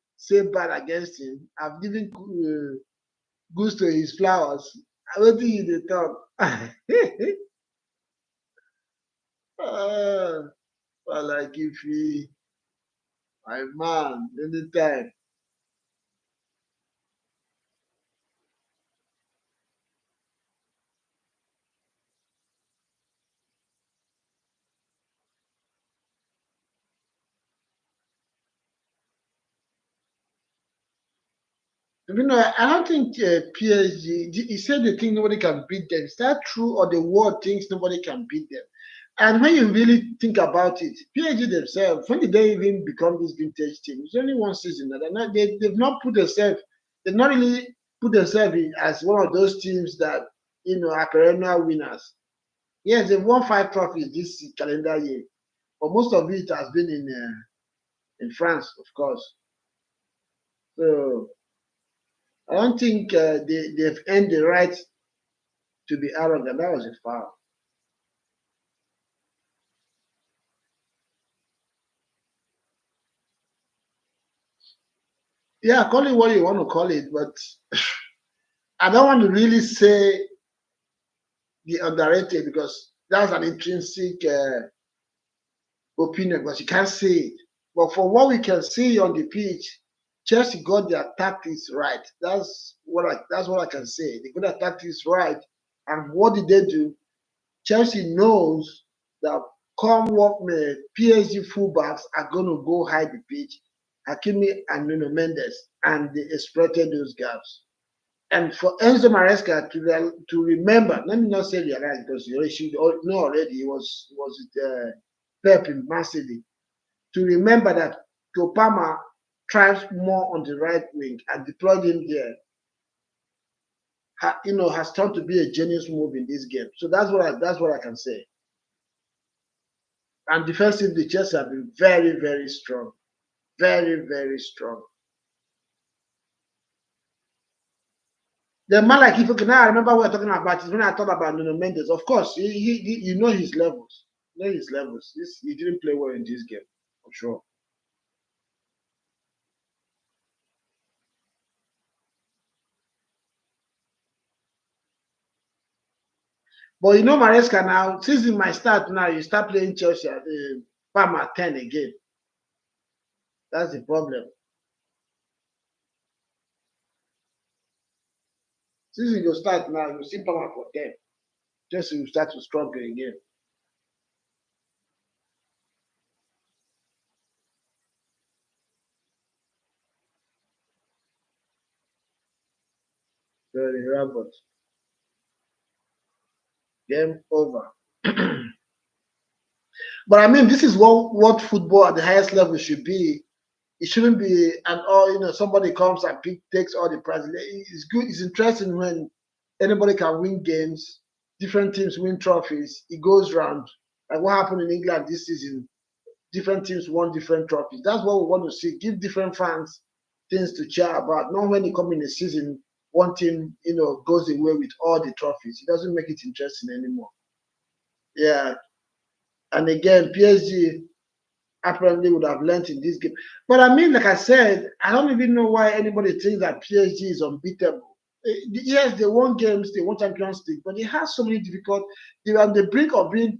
bad against him. I've given Gusto his flowers. I don't think he dey talk. Like if he, my man, anytime. You know, I don't think PSG. He said they think nobody can beat them. Is that true, or the world thinks nobody can beat them? And when you really think about it, PSG themselves, when did they even become this vintage team? It's only one season. And they've not put themselves, they've not really put themselves in as one of those teams that, are perennial winners. Yes, they've won 5 trophies this calendar year, but most of it has been in France, of course. So I don't think they've earned the right to be arrogant. That was a foul. Yeah, call it what you want to call it, but I don't want to really say the underrated because that's an intrinsic opinion, because you can't say it. But for what we can see on the pitch, Chelsea got their tactics right. That's what I can say. They got their tactics right. And what did they do? Chelsea knows that come what may, PSG fullbacks are going to go hide the pitch. Hakimi and Nuno Mendes, and they exploited those gaps. And for Enzo Maresca to remember, let me not say realize because you should know already, he was with Pep in Man City, to remember that Topama thrives more on the right wing and deployed him there, has turned to be a genius move in this game. So that's what I can say. And defensively, Chelsea have been very, very strong. Very, very strong. The man like if okay, now I remember we were talking about it when I thought about Nuno Mendes. Of course, you know his levels. You know his levels. He didn't play well in this game, for sure. But you know Maresca now, since he might start now, you start playing Chelsea at Palmer 10 again. That's the problem. Since he go start now, you see Palmer for 10. Chelsea will start to struggle again. Very Robert. Game over. But I mean, this is what football at the highest level should be. It shouldn't be and all somebody comes and takes all the prizes. It's good. It's interesting when anybody can win games. Different teams win trophies. It goes round. Like what happened in England this season. Different teams won different trophies. That's what we want to see. Give different fans things to cheer about. Not when they come in the season, one team, goes away with all the trophies. It doesn't make it interesting anymore. Yeah. And again, PSG apparently would have learned in this game. But I mean, like I said, I don't even know why anybody thinks that PSG is unbeatable. Yes, they won games, they won Champions League, but they have so many difficult. They were on the brink of being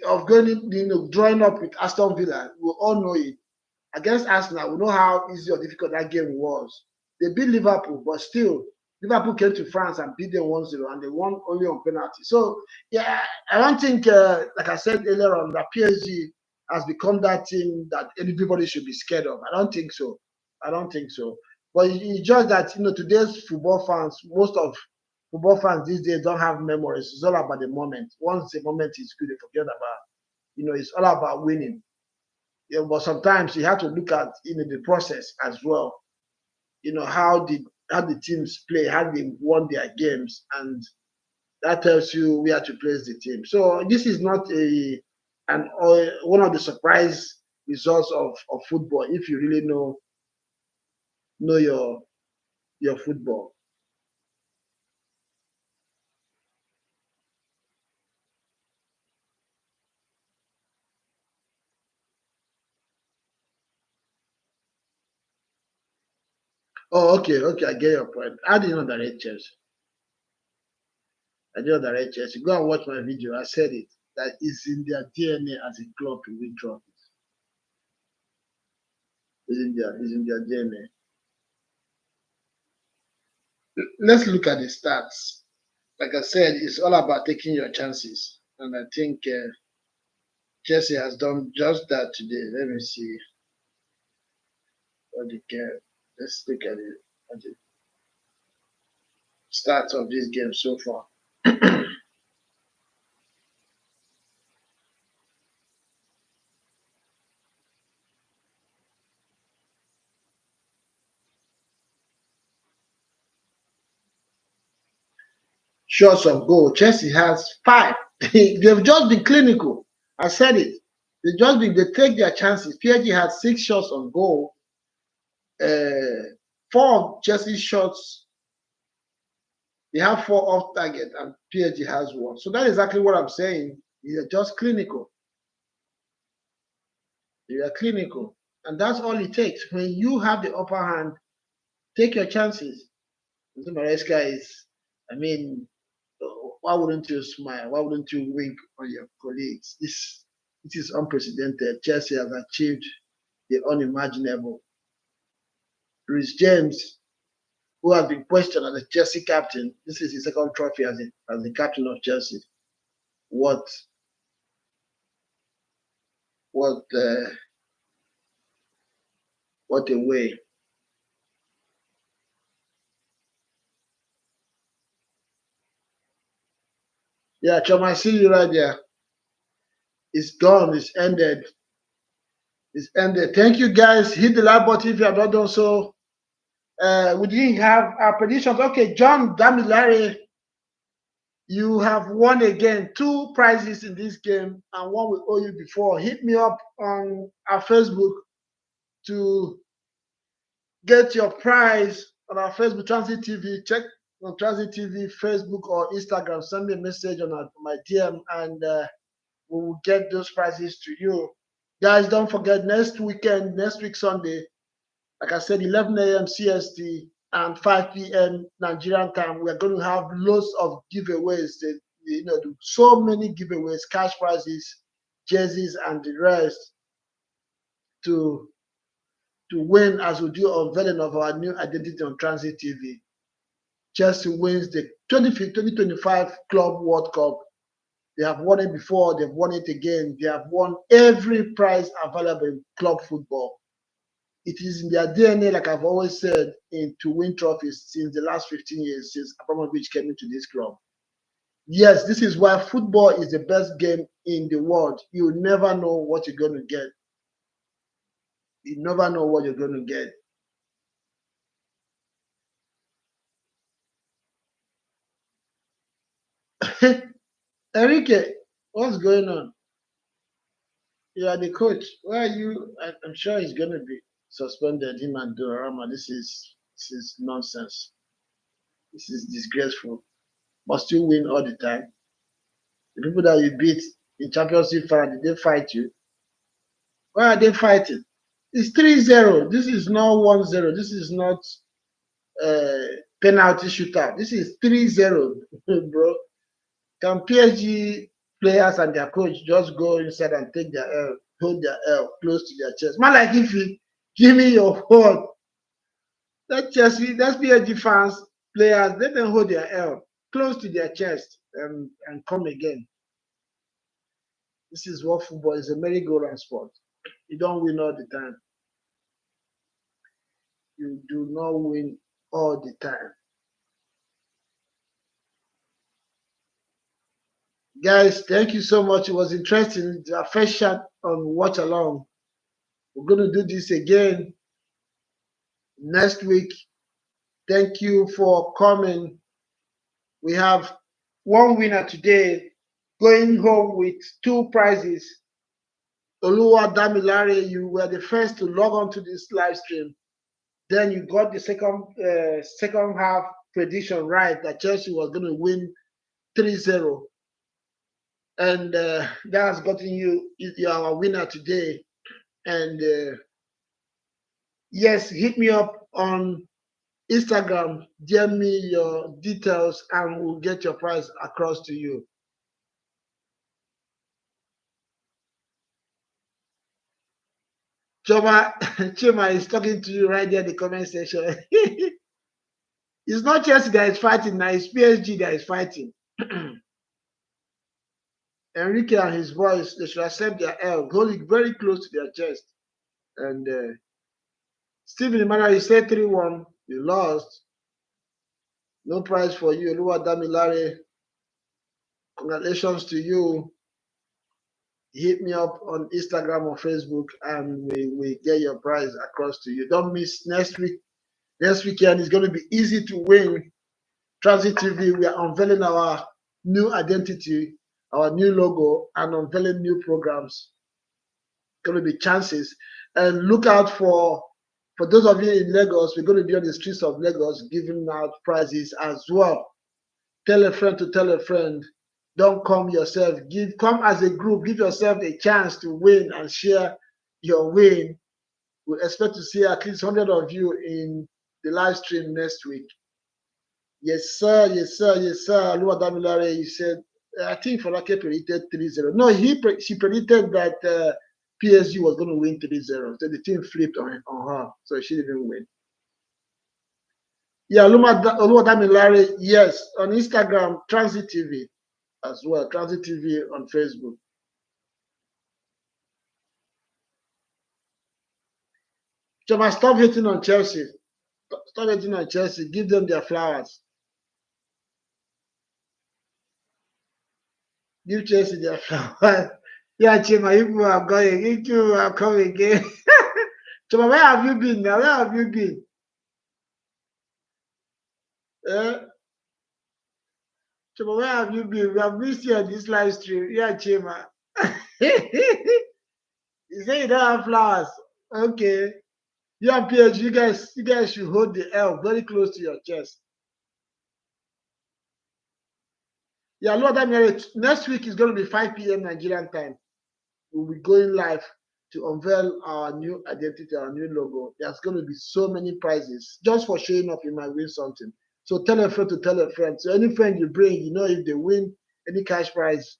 of going, drawing up with Aston Villa. We all know it. Against Arsenal, we know how easy or difficult that game was. They beat Liverpool, but still, Liverpool came to France and beat them 1-0, and they won only on penalty. So, yeah, I don't think, like I said earlier on, that PSG has become that team that everybody should be scared of. I don't think so. I don't think so. But it's just that, today's football fans, most of football fans these days don't have memories. It's all about the moment. Once the moment is good, they forget about, it's all about winning. Yeah, but sometimes you have to look at the process as well. How the teams play, how they won their games, and that tells you where to place the team. So this is not one of the surprise results of football if you really know your football. Oh, okay, I get your point. I didn't know that Chelsea. I didn't know that Chelsea. Go and watch my video. I said it. That is in their DNA as a club to win trophies. Is in their DNA. Let's look at the stats. Like I said, it's all about taking your chances, and I think Chelsea has done just that today. Let me see what they get. Let's look at the stats of this game so far. Shots on goal. Chelsea has 5. They've just been clinical. I said it. They take their chances. PSG had 6 shots on goal. 4 of Chelsea's shots, they have 4 off target, and PSG has 1. So that's exactly what I'm saying. They're just clinical. They are clinical. And that's all it takes. When you have the upper hand, take your chances. Maresca is, I mean, why wouldn't you smile? Why wouldn't you wink on your colleagues? It is unprecedented. Chelsea has achieved the unimaginable. Rhys James, who has been questioned as the Chelsea captain, this is his second trophy as the captain of Chelsea. What a way. Yeah, Chum, I see you right there. It's gone. It's ended. It's ended. Thank you, guys. Hit the like button if you have not done so. We didn't have our predictions. Okay, John Damilare, you have won again 2 prizes in this game, and one we owe you before. Hit me up on our Facebook to get your prize on our Facebook, Tranzeet TV. Check on Tranzeet TV, Facebook, or Instagram. Send me a message on my DM, and we will get those prizes to you. Guys, don't forget, next week Sunday, like I said, 11 a.m. CST and 5 p.m. Nigerian time, we're going to have loads of giveaways. So many giveaways, cash prizes, jerseys, and the rest to win as we do unveiling of our new identity on Tranzeet TV. Chelsea wins the 2025 Club World Cup. They have won it before, they've won it again. They have won every prize available in club football. It is in their DNA, like I've always said, to win trophies since the last 15 years, since Abramovich came into this club. Yes, this is why football is the best game in the world. You never know what you're going to get. You never know what you're going to get. Enrique, what's going on? You are the coach. Where are you? I'm sure he's going to be suspended, him and Dorama. This is This is nonsense. This is disgraceful. Must you win all the time? The people that you beat in Champions League final, did they fight you? Why are they fighting? It's 3-0. This is not 1-0. This is not penalty shootout. This is 3-0, bro. Can PSG players and their coach just go inside and take their L, hold their L close to their chest? Man, like if you give me your word, that Chelsea, that's PSG fans, players, let them hold their L close to their chest and come again. This is what football is, a merry-go-round sport. You don't win all the time. You do not win all the time. Guys, thank you so much. It was interesting. It's our first shot on Watch Along. We're going to do this again next week. Thank you for coming. We have one winner today going home with 2 prizes. Oluwa Damilare, you were the first to log on to this live stream. Then you got the second half prediction right that Chelsea was going to win 3-0. And that has gotten you our winner today. And yes, hit me up on Instagram, DM me your details, and we'll get your prize across to you. Chima is talking to you right there in the comment section. It's not Chelsea that is fighting now, it's PSG that is fighting. Enrique and his boys, they should accept their L, hold it very close to their chest. And Stephen Emmanuel, you said 3-1, you lost. No prize for you. Oluwa Damilare, congratulations to you. Hit me up on Instagram or Facebook and we get your prize across to you. Don't miss next week. Next weekend is going to be easy to win. Tranzeet TV, we are unveiling our new identity, our new logo, and unveiling new programs. Going to be chances. And look out for those of you in Lagos, we're going to be on the streets of Lagos giving out prizes as well. Tell a friend to tell a friend. Don't come yourself. Come as a group. Give yourself a chance to win and share your win. We expect to see at least 100 of you in the live stream next week. Yes, sir. Yes, sir. Yes, sir. Oluwa Damilare, you said, I think Folake predicted 3-0. No, she predicted that PSG was going to win 3-0. So the team flipped on her. So she didn't win. Yeah, Oluwa Damilare, yes. On Instagram, Tranzeet TV as well. Tranzeet TV on Facebook. Choma, stop hating on Chelsea. Stop hating on Chelsea. Give them their flowers. Give Chelsea their flowers. Yeah, Chima, you are going. You are coming again. Choma, where have you been now? Where have you been? Chima, where have you been? We have missed you on this live stream. Yeah, Chima. You say you don't have flowers. Okay. You and PH, you guys should hold the L very close to your chest. Yeah, Lord, next week is going to be 5 p.m. Nigerian time. We'll be going live to unveil our new identity, our new logo. There's going to be so many prizes. Just for showing up, you might win something. So tell a friend to tell a friend. So any friend you bring, if they win any cash prize,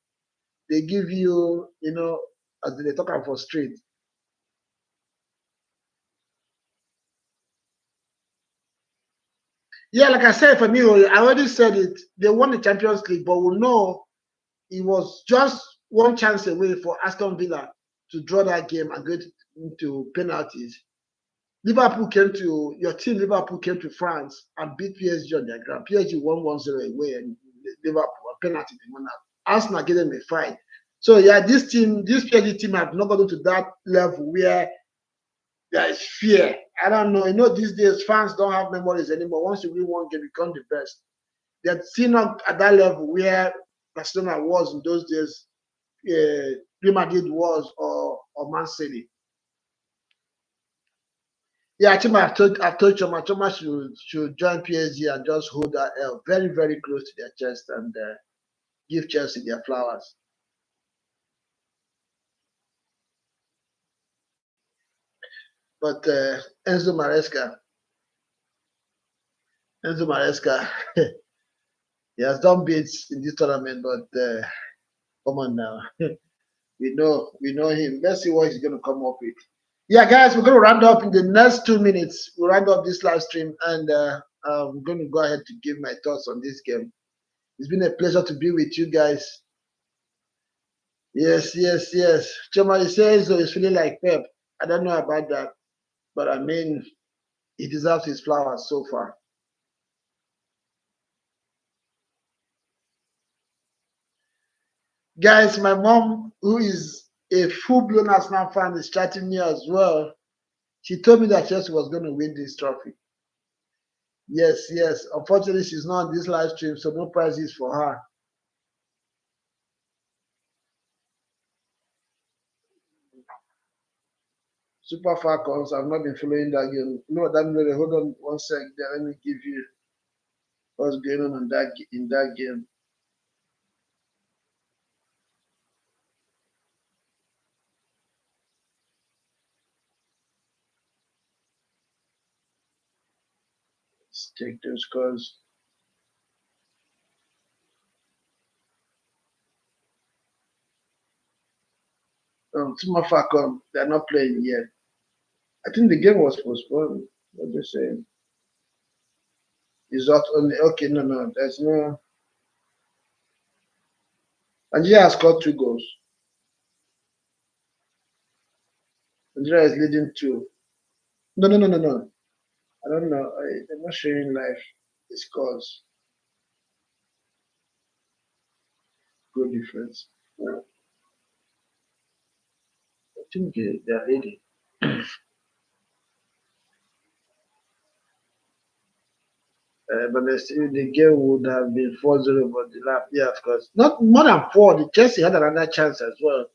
they give you, as they talk about for street. Yeah, like I said, for me, I already said it. They won the Champions League, but we know it was just one chance away for Aston Villa to draw that game and go into penalties. Liverpool came to France and beat PSG on their ground. PSG won 1-0 away and Liverpool penalty they won out. Arsenal gave them a fight. So yeah, this PSG team have not gotten to that level where there is fear. I don't know. These days fans don't have memories anymore. Once you win one game, you become the best. They're still not at that level where Barcelona was in those days, Real Madrid was, or Man City. Yeah, I think I've told Choma. Choma should join PSG and just hold that L very, very close to their chest and give Chelsea their flowers. But Enzo Maresca, he has done bits in this tournament, but come on now. we know him. Let's see what he's gonna come up with. Yeah, guys, we're gonna round up in the next 2 minutes. We'll round up this live stream and I'm gonna go ahead to give my thoughts on this game. It's been a pleasure to be with you guys. Yes, yes, yes. Choma says he's feeling like Pep. I don't know about that, but I mean, he deserves his flowers so far. Guys, my mom, who is a full-blown Arsenal fan, is chatting me as well. She told me that Chelsea was going to win this trophy. Yes, yes. Unfortunately, she's not on this live stream, so no prizes for her. Super Falcons, I've not been following that game. No, that really, hold on one sec there. Let me give you what's going on in that game. Let's take those scores. Super Falcons, they're not playing yet. I think the game was postponed. What they saying? Is that only okay? No, no, there's no. Nigeria has scored 2 goals. Nigeria is leading 2. No, no, no, no, no. I don't know. They're not showing live the scores. Goal difference. I think they're leading. But the game would have been 4-0 but the last, yeah, of course. Not more than 4. The Chelsea had another chance as well.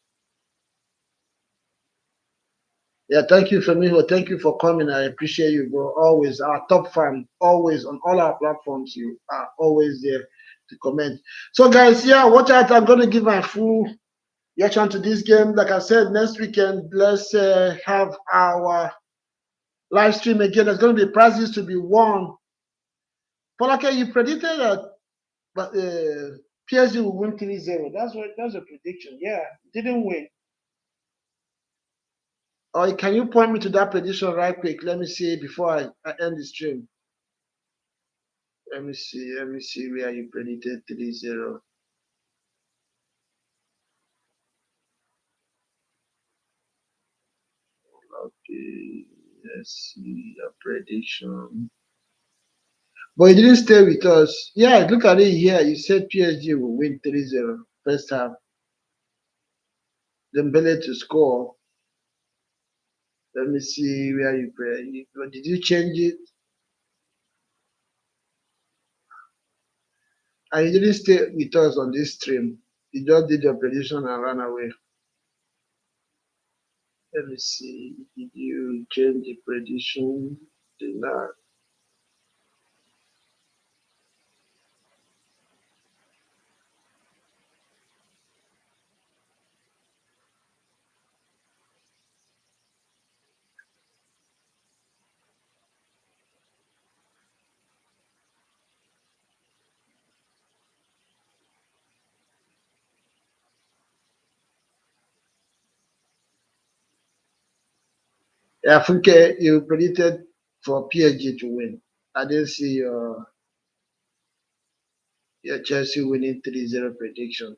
Yeah, thank you, Femiho. Thank you for coming. I appreciate you, bro. Always our top fan. Always on all our platforms. You are always there to comment. So, guys, yeah, watch out. I'm going to give my full reaction to this game. Like I said, next weekend, let's have our live stream again. There's going to be prizes to be won. Polake, you predicted that but PSG will win 3-0. That's a prediction. Yeah, didn't win. Or can you point me to that prediction right quick? Let me see before I end the stream. Let me see. Let me see where you predicted 3-0. Okay, let's see your prediction. But you didn't stay with us. Yeah, look at it here. You said PSG will win 3-0 first half. Dembele to score. Let me see where you pray. Did you change it? And you didn't stay with us on this stream. You just did your prediction and ran away. Let me see. Did you change the prediction? Did not. Yeah, Funke, you predicted for PSG to win. I didn't see your Chelsea winning 3-0 prediction.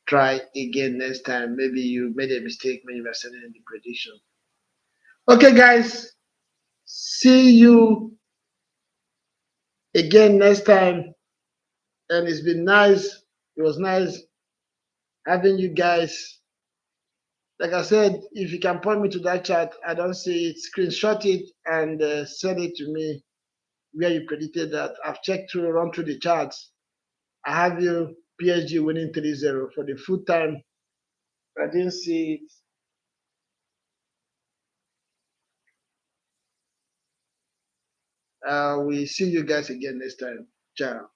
Try again next time. Maybe you made a mistake when you were sending the prediction. Okay, guys. See you again next time. And it's been nice. It was nice having you guys. Like I said, if you can point me to that chat, I don't see it. Screenshot it and send it to me where you predicted that. I've checked through, run through the charts. I have you PSG winning 3-0 for the full time. I didn't see it. We see you guys again next time. Ciao.